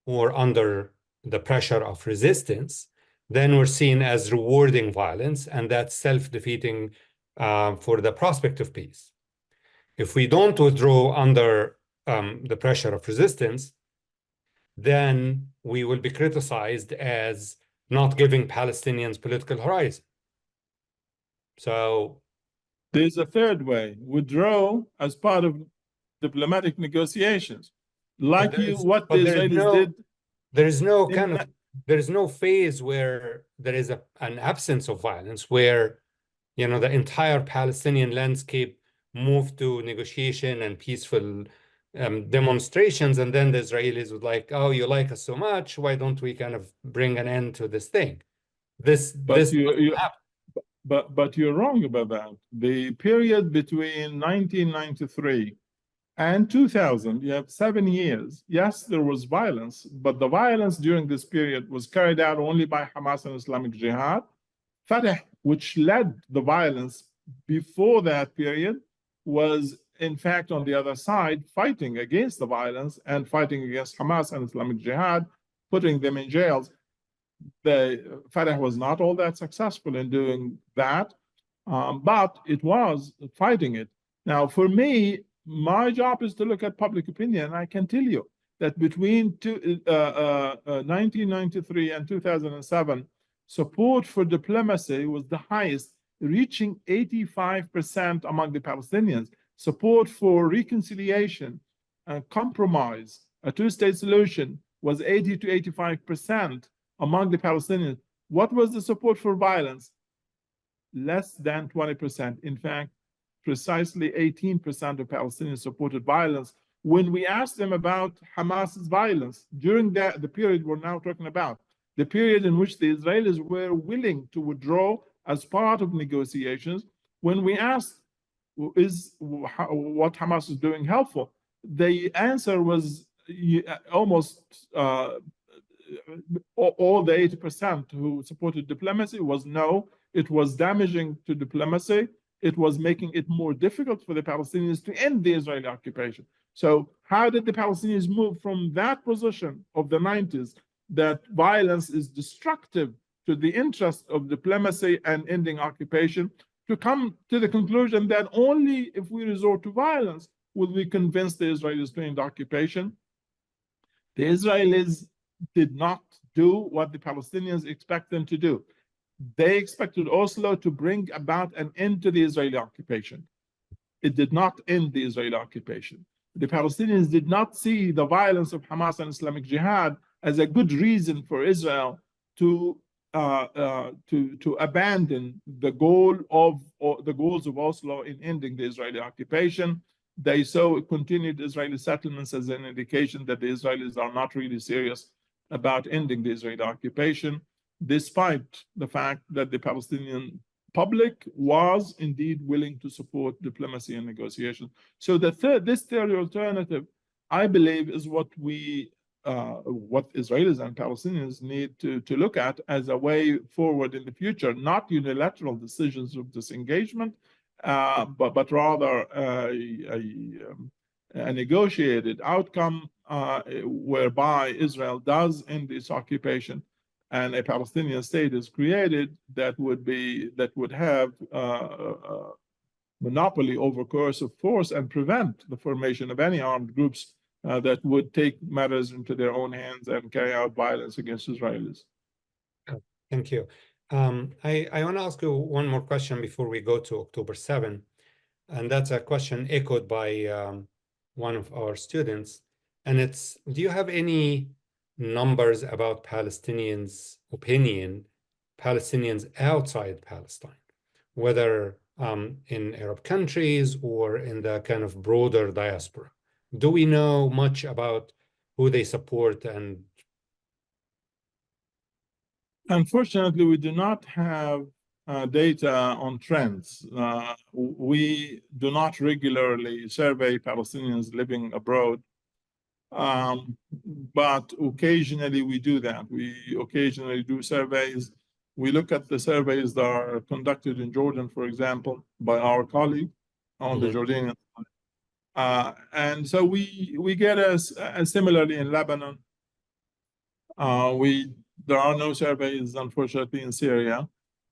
S1: or under the pressure of resistance, then we're seen as rewarding violence, and that's self-defeating for the prospect of peace. If we don't withdraw under the pressure of resistance, then we will be criticized as not giving Palestinians political horizon. So
S2: there's a third way: withdraw as part of diplomatic negotiations, like what the Israelis did.
S1: There is no there is no phase where there is an absence of violence, where the entire Palestinian landscape moved to negotiation and peaceful demonstrations, and then the Israelis would like, oh, you like us so much, why don't we kind of bring an end to this thing? But
S2: you're wrong about that. The period between 1993 and 2000, you have 7 years. Yes, there was violence, but the violence during this period was carried out only by Hamas and Islamic Jihad. Fatah, which led the violence before that period, was in fact, on the other side, fighting against the violence and fighting against Hamas and Islamic Jihad, putting them in jails. The Fatah was not all that successful in doing that, but it was fighting it. Now, for me, my job is to look at public opinion. I can tell you that between 1993 and 2007, support for diplomacy was the highest, reaching 85% among the Palestinians. Support for reconciliation and compromise, a two-state solution, was 80 to 85% among the Palestinians. What was the support for violence? Less than 20%. In fact, precisely 18% of Palestinians supported violence. When we asked them about Hamas's violence during the period we're now talking about, the period in which the Israelis were willing to withdraw as part of negotiations, when we asked, is what Hamas is doing helpful? The answer was almost all the 80% who supported diplomacy was no. It was damaging to diplomacy. It was making it more difficult for the Palestinians to end the Israeli occupation. So how did the Palestinians move from that position of the 90s, that violence is destructive to the interest of diplomacy and ending occupation, to come to the conclusion that only if we resort to violence will we convince the Israelis to end occupation? The Israelis did not do what the Palestinians expect them to do. They expected Oslo to bring about an end to the Israeli occupation. It did not end the Israeli occupation. The Palestinians did not see the violence of Hamas and Islamic Jihad as a good reason for Israel to abandon the goals of Oslo in ending the Israeli occupation. They saw continued Israeli settlements as an indication that the Israelis are not really serious about ending the Israeli occupation, despite the fact that the Palestinian public was indeed willing to support diplomacy and negotiation. So this third alternative, I believe, is what Israelis and Palestinians need to look at as a way forward in the future, not unilateral decisions of disengagement, but rather a negotiated outcome whereby Israel does end its occupation and a Palestinian state is created that would have monopoly over coercive force and prevent the formation of any armed groups that would take matters into their own hands and carry out violence against Israelis.
S1: Thank you. I want to ask you one more question before we go to October 7, and that's a question echoed by one of our students, and it's, do you have any numbers about Palestinians' opinion, Palestinians outside Palestine, whether in Arab countries or in the kind of broader diaspora? Do we know much about who they support? And
S2: unfortunately, we do not have data on trends. We do not regularly survey Palestinians living abroad, but occasionally we do that. We occasionally do surveys. We look at the surveys that are conducted in Jordan, for example, by our colleague on the Jordanian side. And so we get similarly in Lebanon. There are no surveys, unfortunately, in Syria.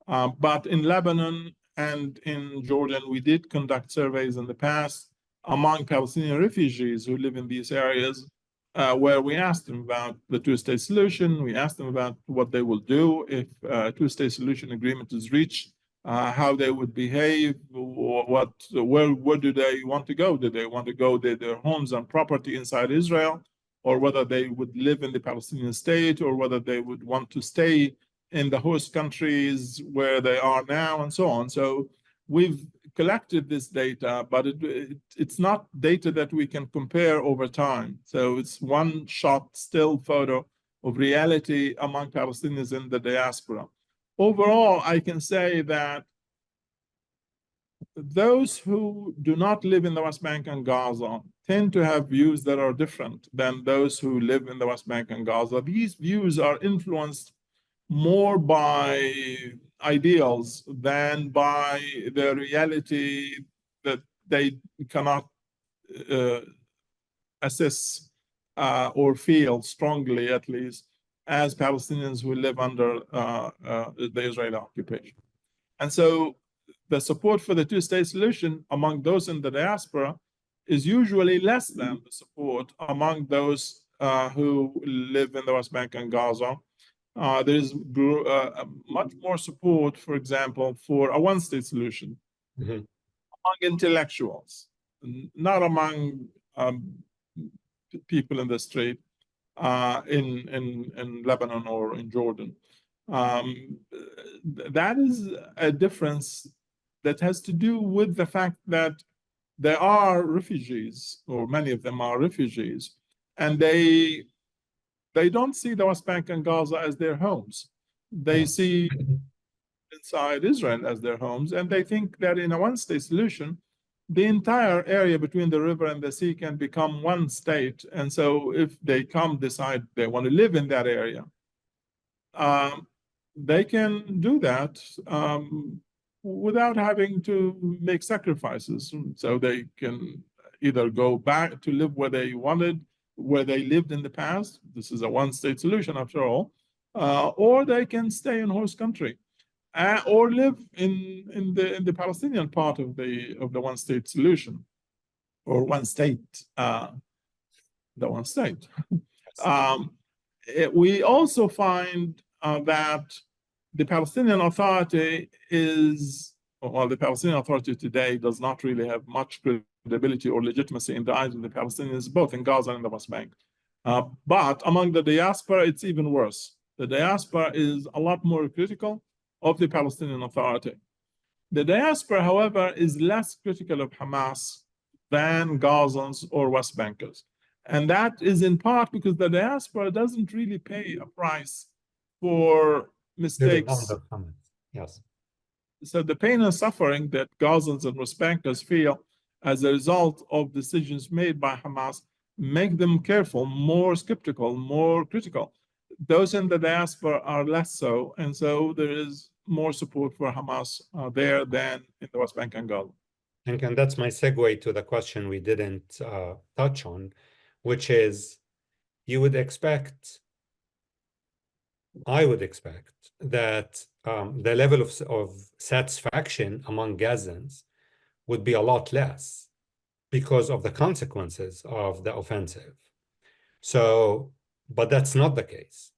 S2: But in Lebanon and in Jordan, we did conduct surveys in the past among Palestinian refugees who live in these areas, where we asked them about the two-state solution. We asked them about what they will do if a two-state solution agreement is reached, how they would behave, where do they want to go? Do they want to go to their homes and property inside Israel, or whether they would live in the Palestinian state, or whether they would want to stay in the host countries where they are now, and so on. So we've collected this data, but it's not data that we can compare over time. So it's one shot still photo of reality among Palestinians in the diaspora. Overall, I can say that those who do not live in the West Bank and Gaza tend to have views that are different than those who live in the West Bank and Gaza. These views are influenced more by ideals than by the reality that they cannot assess or feel strongly, at least, as Palestinians who live under the Israeli occupation. And so the support for the two-state solution among those in the diaspora is usually less than the support among those who live in the West Bank and Gaza. There's much more support, for example, for a one-state solution among intellectuals, not among people in the street in Lebanon or in Jordan. That is a difference that has to do with the fact that there are refugees, or many of them are refugees, and they don't see the West Bank and Gaza as their homes. They see inside Israel as their homes, and they think that in a one-state solution, the entire area between the river and the sea can become one state. And so if they decide they want to live in that area, they can do that without having to make sacrifices. So they can either go back to live where they wanted, where they lived in the past. This is a one-state solution after all. Or they can stay in host country. Or live in the Palestinian part of the one-state solution, or one state, the one state. We also find that the Palestinian Authority the Palestinian Authority today does not really have much credibility or legitimacy in the eyes of the Palestinians, both in Gaza and the West Bank. But among the diaspora, it's even worse. The diaspora is a lot more critical of the Palestinian Authority. The diaspora, however, is less critical of Hamas than Gazans or West Bankers. And that is in part because the diaspora doesn't really pay a price for mistakes.
S1: Yes.
S2: So the pain and suffering that Gazans and West Bankers feel as a result of decisions made by Hamas make them careful, more skeptical, more critical. Those in the diaspora are less so, and so there is more support for Hamas there than in the West Bank and Gaza.
S1: And that's my segue to the question we didn't touch on, which is I would expect that the level of satisfaction among Gazans would be a lot less because of the consequences of the offensive. So, but that's not the case.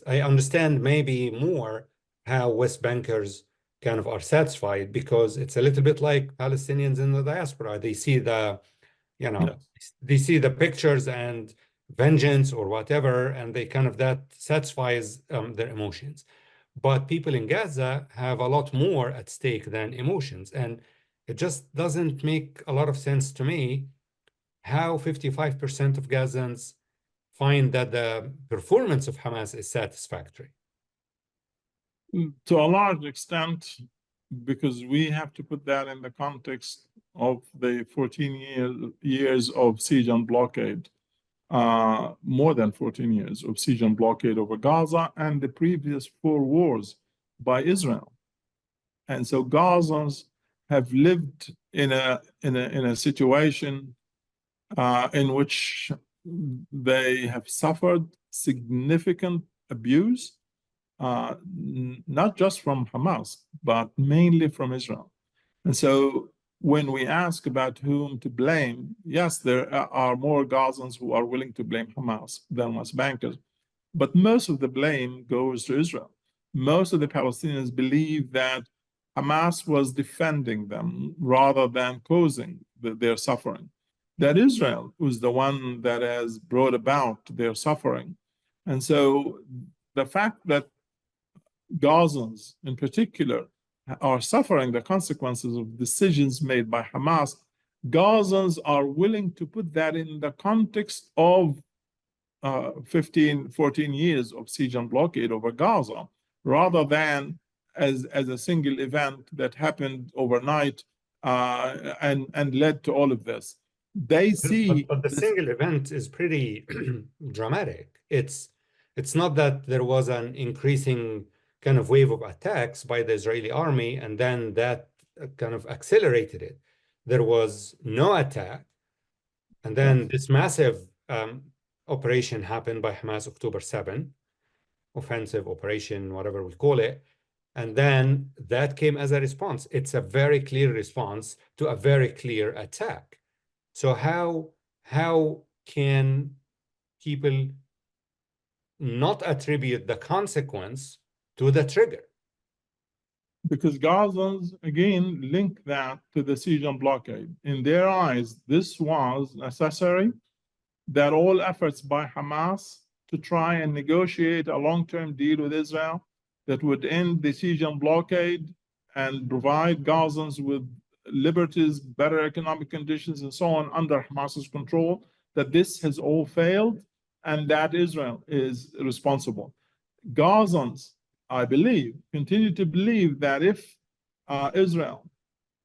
S1: I understand maybe more how West Bankers kind of are satisfied because it's a little bit like Palestinians in the diaspora. They see they see the pictures and vengeance or whatever, and they kind of that satisfies their emotions. But people in Gaza have a lot more at stake than emotions. And it just doesn't make a lot of sense to me how 55% of Gazans find that the performance of Hamas is satisfactory.
S2: To a large extent, because we have to put that in the context of the 14 years of siege and blockade, more than 14 years of siege and blockade over Gaza and the previous 4 wars by Israel. And so Gazans have lived in a situation in which they have suffered significant abuse, not just from Hamas, but mainly from Israel. And so when we ask about whom to blame, yes, there are more Gazans who are willing to blame Hamas than West Bankers, but most of the blame goes to Israel. Most of the Palestinians believe that Hamas was defending them rather than causing their suffering, that Israel was the one that has brought about their suffering. And so the fact that Gazans in particular are suffering the consequences of decisions made by Hamas, Gazans are willing to put that in the context of 14 years of siege and blockade over Gaza, rather than as a single event that happened overnight and led to all of this. They see...
S1: But the single event is pretty dramatic. It's not that there was an increasing kind of wave of attacks by the Israeli army, and then that kind of accelerated it. There was no attack, And then this massive operation happened by Hamas October 7, offensive operation, whatever we call it. And then that came as a response. It's a very clear response to a very clear attack. So how can people not attribute the consequence to the trigger?
S2: Because Gazans, again, link that to the siege and blockade. In their eyes, this was necessary, that all efforts by Hamas to try and negotiate a long-term deal with Israel that would end the siege and blockade and provide Gazans with liberties, better economic conditions, and so on under Hamas's control, that this has all failed and that Israel is responsible. Gazans, I believe, continue to believe that if Israel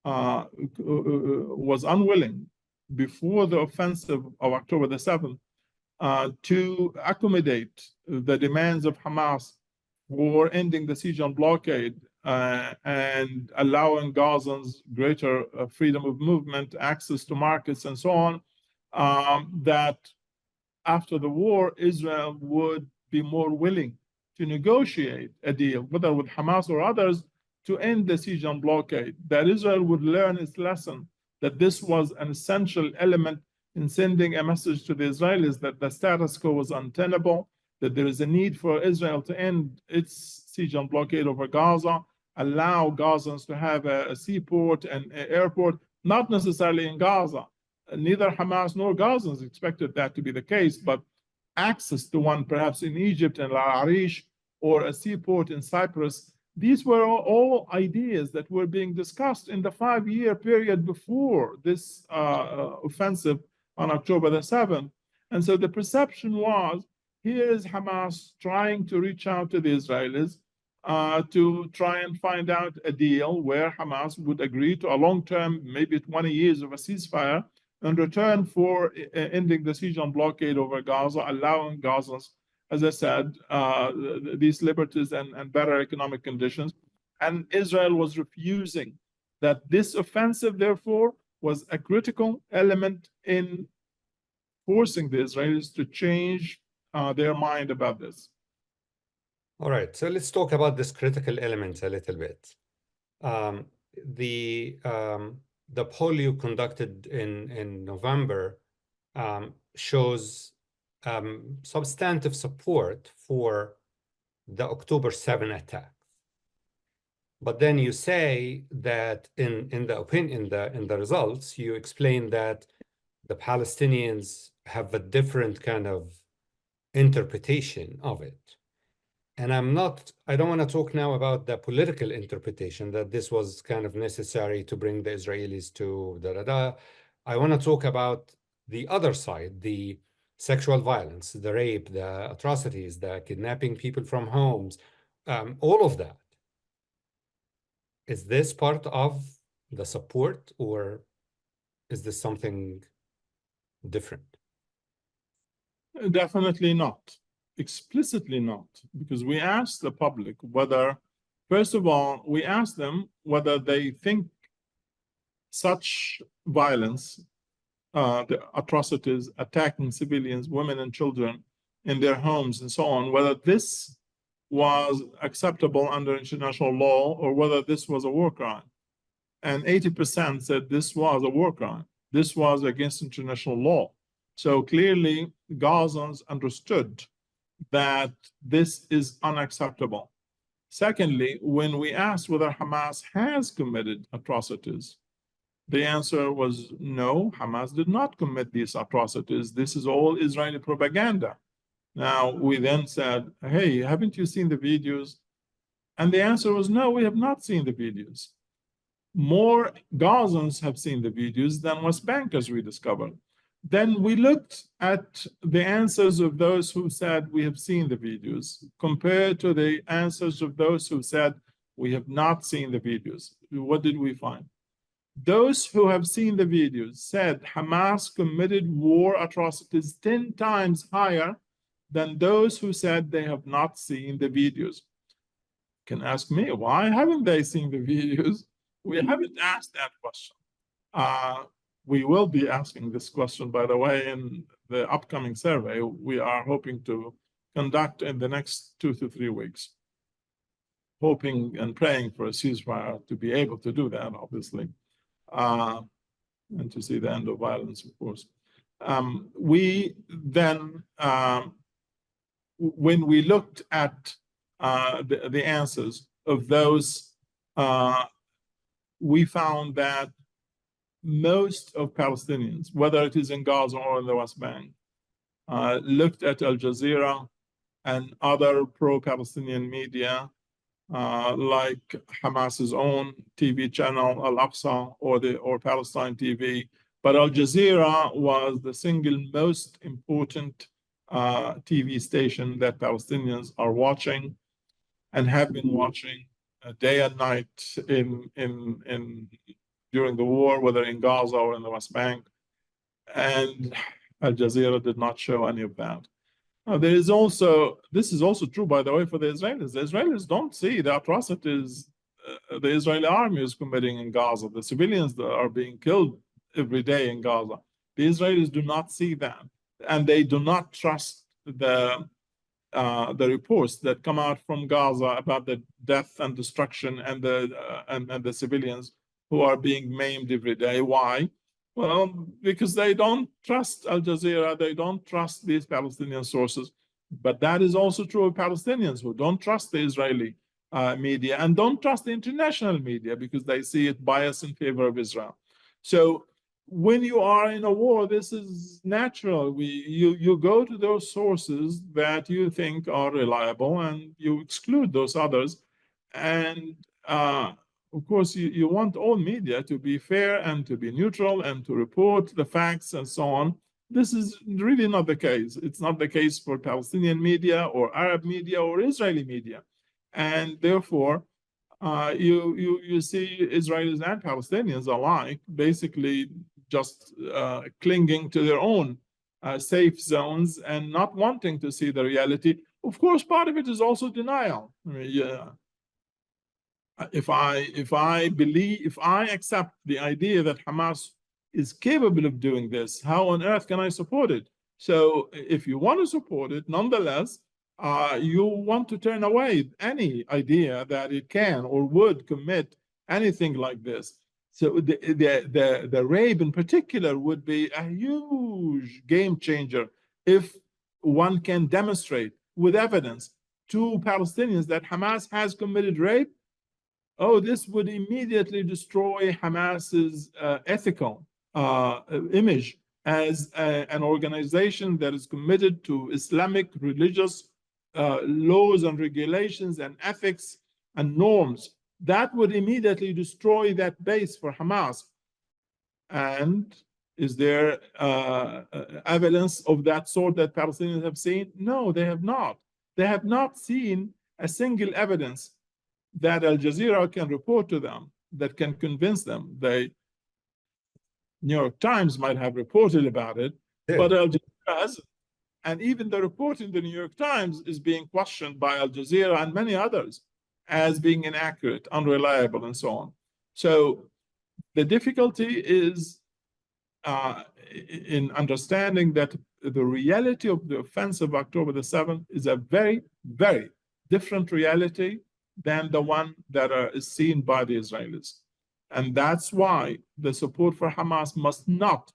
S2: was unwilling before the offensive of October the 7th to accommodate the demands of Hamas for ending the siege and blockade and allowing Gazans greater freedom of movement, access to markets, and so on, that after the war, Israel would be more willing to negotiate a deal, whether with Hamas or others, to end the siege and blockade, that Israel would learn its lesson, that this was an essential element in sending a message to the Israelis that the status quo was untenable, that there is a need for Israel to end its siege and blockade over Gaza, allow Gazans to have a seaport and an airport, not necessarily in Gaza. Neither Hamas nor Gazans expected that to be the case, but access to one perhaps in Egypt and Al-Arish, or a seaport in Cyprus. These were all ideas that were being discussed in the 5-year period before this offensive on October the 7th. And so the perception was, here is Hamas trying to reach out to the Israelis to try and find out a deal where Hamas would agree to a long-term, maybe 20 years of a ceasefire, in return for ending the siege and blockade over Gaza, allowing Gazans, as I said, these liberties and better economic conditions. And Israel was refusing that. This offensive, therefore, was a critical element in forcing the Israelis to change their mind about this.
S1: All right, so let's talk about this critical element a little bit. The poll you conducted in November shows substantive support for the October 7 attack. But then you say that in the results, you explain that the Palestinians have a different kind of interpretation of it. And I don't want to talk now about the political interpretation that this was kind of necessary to bring the Israelis to da-da-da. I want to talk about the other side, the sexual violence, the rape, the atrocities, the kidnapping people from homes, all of that. Is this part of the support, or is this something different?
S2: Definitely not. Explicitly not, because we asked the public whether, first of all, we asked them whether they think such violence, the atrocities, attacking civilians, women and children in their homes and so on, whether this was acceptable under international law or whether this was a war crime. And 80% said this was a war crime. This was against international law. So clearly, Gazans understood that this is unacceptable. Secondly, when we asked whether Hamas has committed atrocities, the answer was no, Hamas did not commit these atrocities. This is all Israeli propaganda. Now, we then said, hey, haven't you seen the videos? And the answer was no, we have not seen the videos. More Gazans have seen the videos than West Bankers, we discovered. Then we looked at the answers of those who said we have seen the videos compared to the answers of those who said we have not seen the videos. What did we find? Those who have seen the videos said Hamas committed war atrocities 10 times higher than those who said they have not seen the videos. You can ask me, why haven't they seen the videos? We haven't asked that question. we will be asking this question, by the way, in the upcoming survey we are hoping to conduct in the next 2 to 3 weeks, hoping and praying for a ceasefire to be able to do that, obviously, and to see the end of violence, of course. We then, when we looked at the answers of those, we found that most of Palestinians, whether it is in Gaza or in the West Bank, looked at Al Jazeera and other pro-Palestinian media, like Hamas's own TV channel, Al Aqsa, or Palestine TV. But Al Jazeera was the single most important TV station that Palestinians are watching and have been watching day and night during the war, whether in Gaza or in the West Bank. And Al Jazeera did not show any of that. This is also true, by the way, for the Israelis. The Israelis don't see the atrocities the Israeli army is committing in Gaza, the civilians that are being killed every day in Gaza. The Israelis do not see that, and they do not trust the reports that come out from Gaza about the death and destruction and the civilians who are being maimed every day. Why? Well, because they don't trust Al Jazeera, they don't trust these Palestinian sources. But that is also true of Palestinians who don't trust the Israeli media and don't trust the international media because they see it biased in favor of Israel. So when you are in a war, this is natural. You go to those sources that you think are reliable and you exclude those others. And of course, you want all media to be fair and to be neutral and to report the facts and so on. This is really not the case. It's not the case for Palestinian media or Arab media or Israeli media. And therefore, you see Israelis and Palestinians alike basically just clinging to their own safe zones and not wanting to see the reality. Of course, part of it is also denial. I mean, if I accept the idea that Hamas is capable of doing this, how on earth can I support it? So if you want to support it, nonetheless, you want to turn away any idea that it can or would commit anything like this. So the rape in particular would be a huge game changer if one can demonstrate with evidence to Palestinians that Hamas has committed rape. Oh, this would immediately destroy Hamas's ethical image as an organization that is committed to Islamic religious laws and regulations and ethics and norms. That would immediately destroy that base for Hamas. And is there evidence of that sort that Palestinians have seen? No, they have not. They have not seen a single evidence that Al Jazeera can report to them that can convince them. The New York Times might have reported about it, but Al Jazeera hasn't. And even the report in the New York Times is being questioned by Al Jazeera and many others as being inaccurate, unreliable, and so on. So the difficulty is in understanding that the reality of the offense of October the 7th is a very, very different reality than the one that is seen by the Israelis. And that's why the support for Hamas must not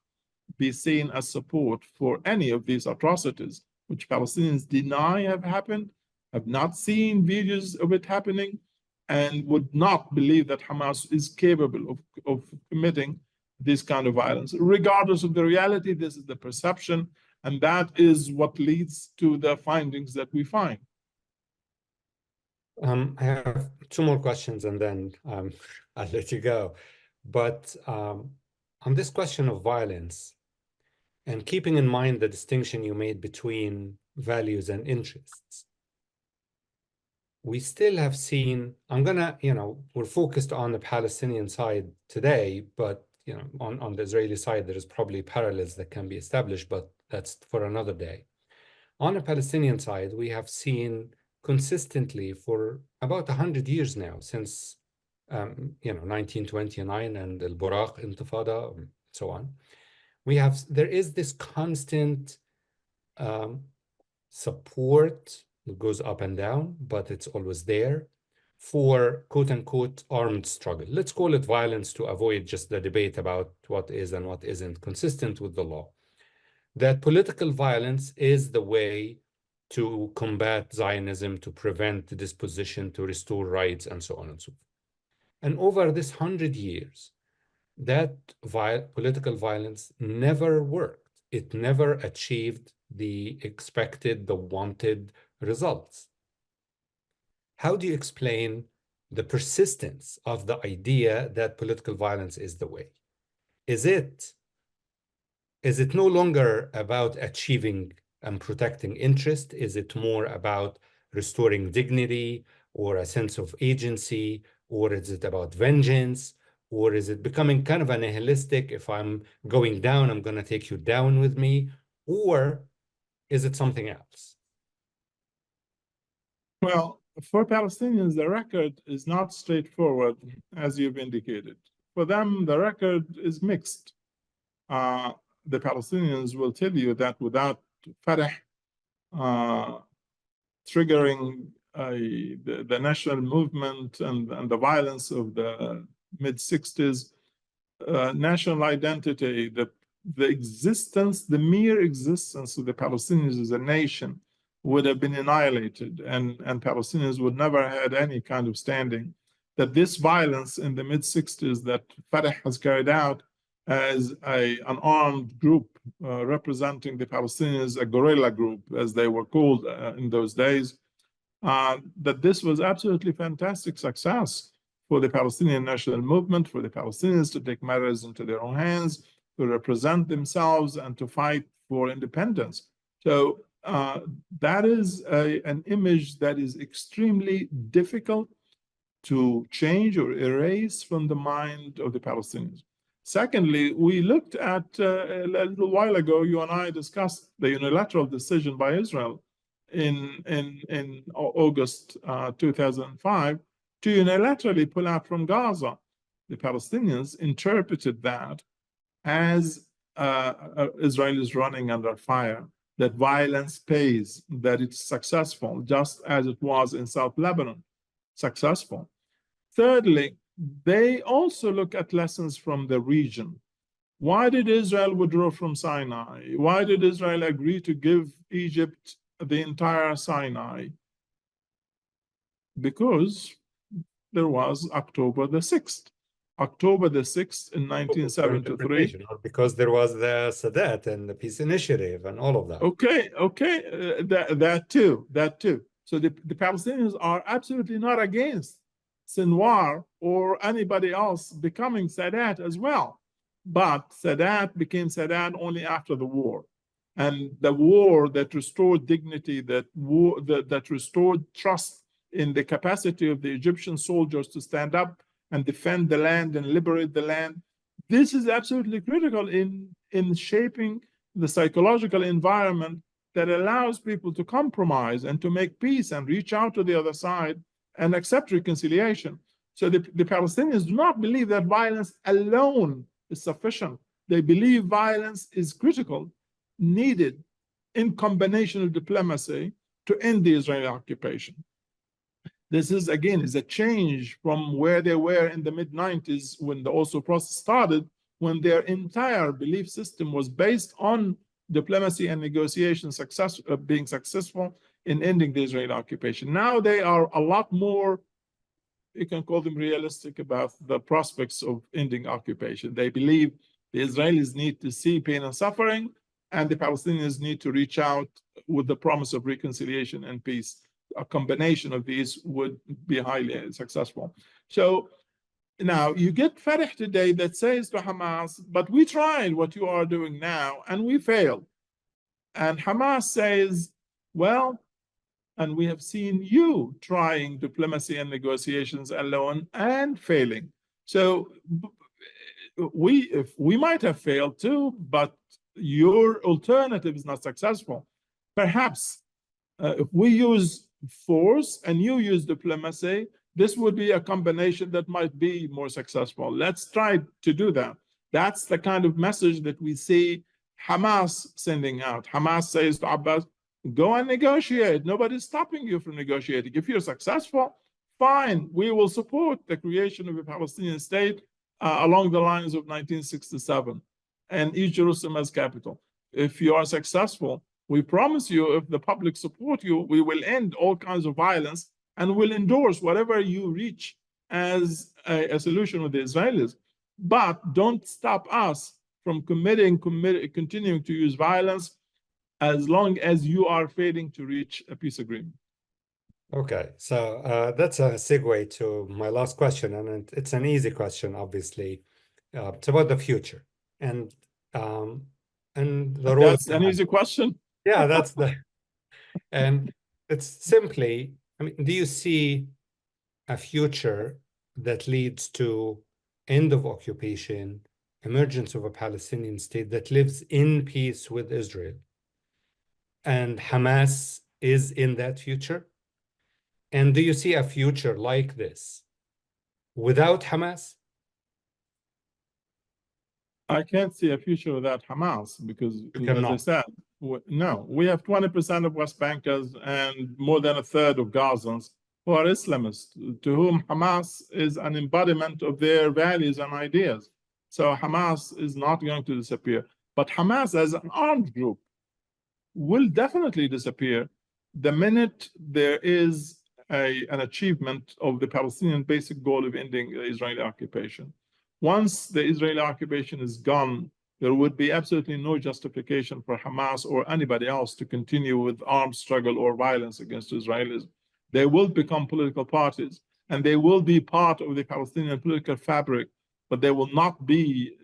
S2: be seen as support for any of these atrocities, which Palestinians deny have happened, have not seen videos of it happening, and would not believe that Hamas is capable of committing this kind of violence. Regardless of the reality, this is the perception, and that is what leads to the findings that we find.
S1: I have 2 more questions and then I'll let you go. But on this question of violence, and keeping in mind the distinction you made between values and interests, we still have seen, we're focused on the Palestinian side today, but on the Israeli side, there is probably parallels that can be established, but that's for another day. On the Palestinian side, we have seen consistently for about 100 years now, since 1929 and the Buraq Intifada, so on. There is this constant support. It goes up and down, but it's always there for quote unquote armed struggle. Let's call it violence to avoid just the debate about what is and what isn't consistent with the law. That political violence is the way to combat Zionism, to prevent the disposition, to restore rights, and so on and so forth. And over this 100 years, that political violence never worked. It never achieved the expected, the wanted results. How do you explain the persistence of the idea that political violence is the way? Is it no longer about achieving and protecting interest? Is it more about restoring dignity or a sense of agency? Or is it about vengeance? Or is it becoming kind of a nihilistic, if I'm going down, I'm going to take you down with me? Or is it something else?
S2: Well, for Palestinians, the record is not straightforward, as you've indicated. For them, the record is mixed. The Palestinians will tell you that without Fatah triggering the national movement and the violence of the mid-60s, national identity, the existence, the mere existence of the Palestinians as a nation would have been annihilated, and Palestinians would never have had any kind of standing. That this violence in the mid-60s that Fatah has carried out as an armed group representing the Palestinians, a guerrilla group, as they were called in those days, that this was absolutely fantastic success for the Palestinian national movement, for the Palestinians to take matters into their own hands, to represent themselves, and to fight for independence. So that is an image that is extremely difficult to change or erase from the mind of the Palestinians. Secondly, we looked at, a little while ago, you and I discussed the unilateral decision by Israel in August 2005 to unilaterally pull out from Gaza. The Palestinians interpreted that as Israel is running under fire, that violence pays, that it's successful, just as it was in South Lebanon, successful. Thirdly, they also look at lessons from the region. Why did Israel withdraw from Sinai? Why did Israel agree to give Egypt the entire Sinai? Because there was October the 6th. October the 6th in 1973.
S1: Or because there was the Sadat and the Peace Initiative and all of that.
S2: Okay, that too. So the Palestinians are absolutely not against Sinwar or anybody else becoming Sadat as well. But Sadat became Sadat only after the war. And the war that restored dignity, that restored trust in the capacity of the Egyptian soldiers to stand up and defend the land and liberate the land. This is absolutely critical in shaping the psychological environment that allows people to compromise and to make peace and reach out to the other side and accept reconciliation. So the Palestinians do not believe that violence alone is sufficient. They believe violence is critical, needed in combination with diplomacy to end the Israeli occupation. This is, again, is a change from where they were in the mid-90s when the Oslo process started, when their entire belief system was based on diplomacy and negotiation being successful in ending the Israeli occupation. Now they are a lot more, you can call them realistic about the prospects of ending occupation. They believe the Israelis need to see pain and suffering, and the Palestinians need to reach out with the promise of reconciliation and peace. A combination of these would be highly successful. So now you get Fatah today that says to Hamas, but we tried what you are doing now and we failed. And Hamas says, well, and we have seen you trying diplomacy and negotiations alone and failing. So we might have failed too, but your alternative is not successful. Perhaps if we use force and you use diplomacy, this would be a combination that might be more successful. Let's try to do that. That's the kind of message that we see Hamas sending out. Hamas says to Abbas, go and negotiate. Nobody's stopping you from negotiating. If you're successful, fine, we will support the creation of a Palestinian state along the lines of 1967 and East Jerusalem as capital. If you are successful, we promise you, if the public support you, we will end all kinds of violence and will endorse whatever you reach as a solution with the Israelis. But don't stop us from continuing to use violence as long as you are failing to reach a peace agreement.
S1: Okay, so that's a segue to my last question, and it's an easy question, obviously. It's about the future and the role.
S2: That's an easy question.
S1: Yeah, and it's simply, I mean, do you see a future that leads to end of occupation, emergence of a Palestinian state that lives in peace with Israel, and Hamas is in that future? And do you see a future like this without Hamas?
S2: I can't see a future without Hamas because, as I said, no, we have 20% of West Bankers and more than a third of Gazans who are Islamists, to whom Hamas is an embodiment of their values and ideas. So Hamas is not going to disappear. But Hamas as an armed group will definitely disappear the minute there is an achievement of the Palestinian basic goal of ending the Israeli occupation. Once the Israeli occupation is gone, there would be absolutely no justification for Hamas or anybody else to continue with armed struggle or violence against Israelis. They will become political parties and they will be part of the Palestinian political fabric, but they will not be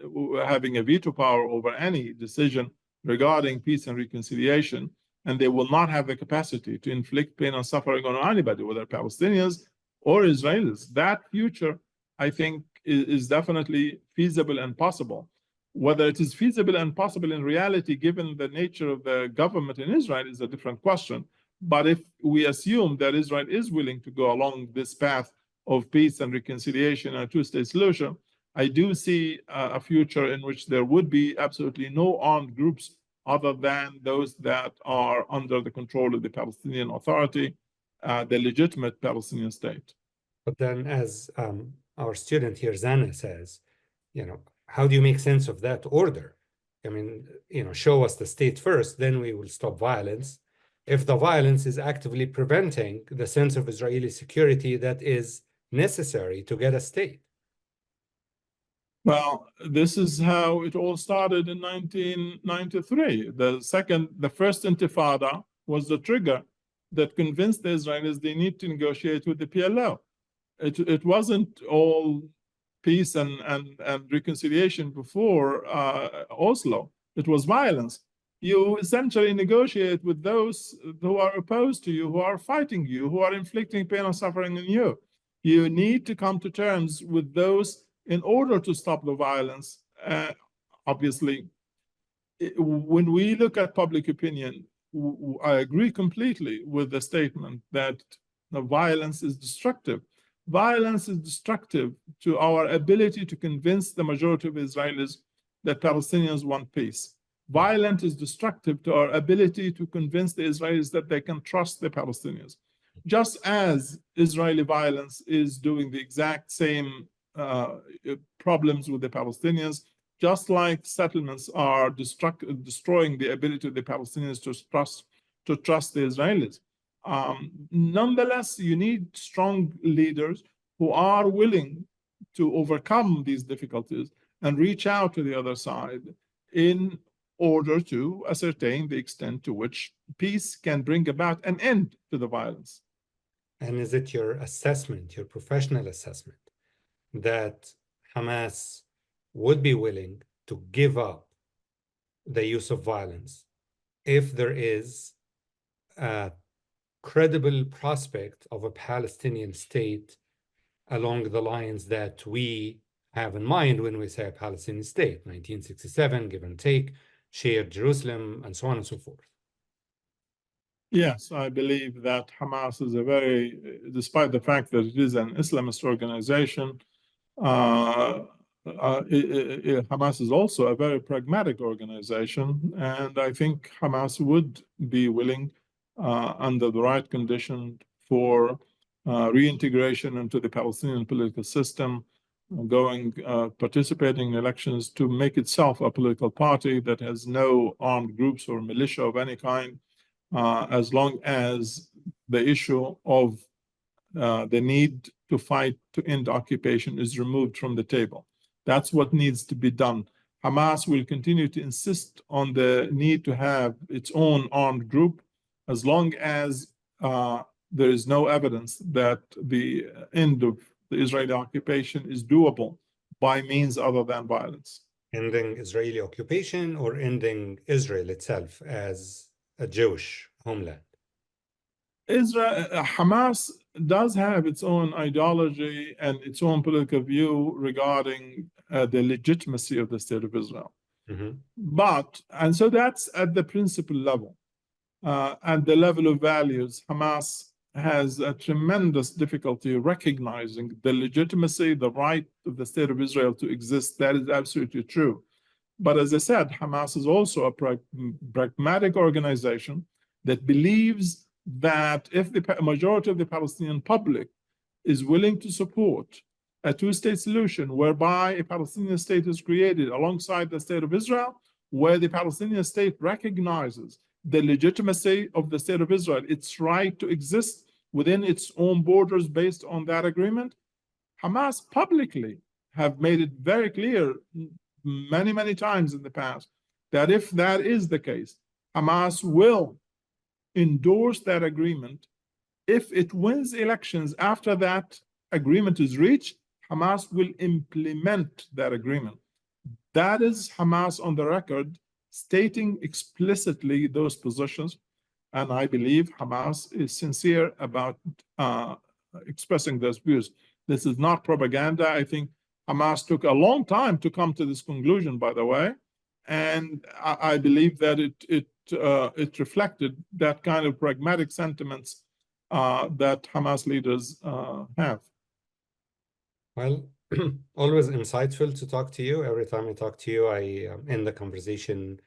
S2: having a veto power over any decision regarding peace and reconciliation. And they will not have the capacity to inflict pain and suffering on anybody, whether Palestinians or Israelis. That future, I think, is definitely feasible and possible. Whether it is feasible and possible in reality, given the nature of the government in Israel, is a different question. But if we assume that Israel is willing to go along this path of peace and reconciliation and a two-state solution, I do see a future in which there would be absolutely no armed groups other than those that are under the control of the Palestinian Authority, the legitimate Palestinian state.
S1: But then, as our student here, Zana, says, how do you make sense of that order? I mean, show us the state first, then we will stop violence. If the violence is actively preventing the sense of Israeli security that is necessary to get a state.
S2: Well, this is how it all started in 1993. The first Intifada was the trigger that convinced the Israelis they need to negotiate with the PLO. It wasn't all peace and reconciliation before Oslo. It was violence. You essentially negotiate with those who are opposed to you, who are fighting you, who are inflicting pain and suffering on you. You need to come to terms with those in order to stop the violence. Obviously, when we look at public opinion, I agree completely with the statement that the violence is destructive. Violence is destructive to our ability to convince the majority of Israelis that Palestinians want peace. Violence is destructive to our ability to convince the Israelis that they can trust the Palestinians. Just as Israeli violence is doing the exact same problems with the Palestinians, just like settlements are destroying the ability of the Palestinians to trust the Israelis. Nonetheless, you need strong leaders who are willing to overcome these difficulties and reach out to the other side in order to ascertain the extent to which peace can bring about an end to the violence.
S1: And is it your assessment, your professional assessment, that Hamas would be willing to give up the use of violence if there is a credible prospect of a Palestinian state along the lines that we have in mind when we say a Palestinian state, 1967, give and take, shared Jerusalem, and so on and so forth?
S2: Yes, I believe that Hamas is despite the fact that it is an Islamist organization, Hamas is also a very pragmatic organization, and I think Hamas would be willing, under the right condition, for reintegration into the Palestinian political system, participating in elections to make itself a political party that has no armed groups or militia of any kind, as long as the issue of the need to fight to end occupation is removed from the table. That's what needs to be done. Hamas will continue to insist on the need to have its own armed group as long as there is no evidence that the end of the Israeli occupation is doable by means other than violence.
S1: Ending Israeli occupation or ending Israel itself as a Jewish homeland?
S2: Hamas does have its own ideology and its own political view regarding the legitimacy of the state of Israel. And so that's at the principle level. At the level of values, Hamas has a tremendous difficulty recognizing the legitimacy, the right of the state of Israel to exist. That is absolutely true. But as I said, Hamas is also a pragmatic organization that believes that if the majority of the Palestinian public is willing to support a two-state solution whereby a Palestinian state is created alongside the state of Israel, where the Palestinian state recognizes the legitimacy of the state of Israel, its right to exist within its own borders based on that agreement, Hamas publicly have made it very clear many, many times in the past that if that is the case, Hamas will endorse that agreement. If it wins elections after that agreement is reached, Hamas will implement that agreement. That is Hamas on the record stating explicitly those positions. And I believe Hamas is sincere about expressing those views. This is not propaganda. I think Hamas took a long time to come to this conclusion, by the way. And I believe that it reflected that kind of pragmatic sentiments that Hamas leaders have.
S1: Well, always insightful to talk to you. Every time I talk to you, I end the conversation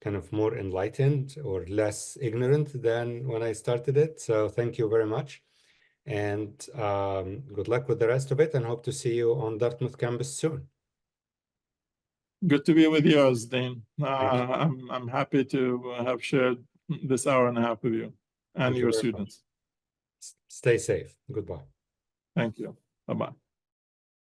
S1: kind of more enlightened or less ignorant than when I started it. So thank you very much. And good luck with the rest of it, and hope to see you on Dartmouth campus soon.
S2: Good to be with you, Azadeen. I'm happy to have shared this hour and a half with you and your students.
S1: Stay safe. Goodbye.
S2: Thank you. Bye-bye.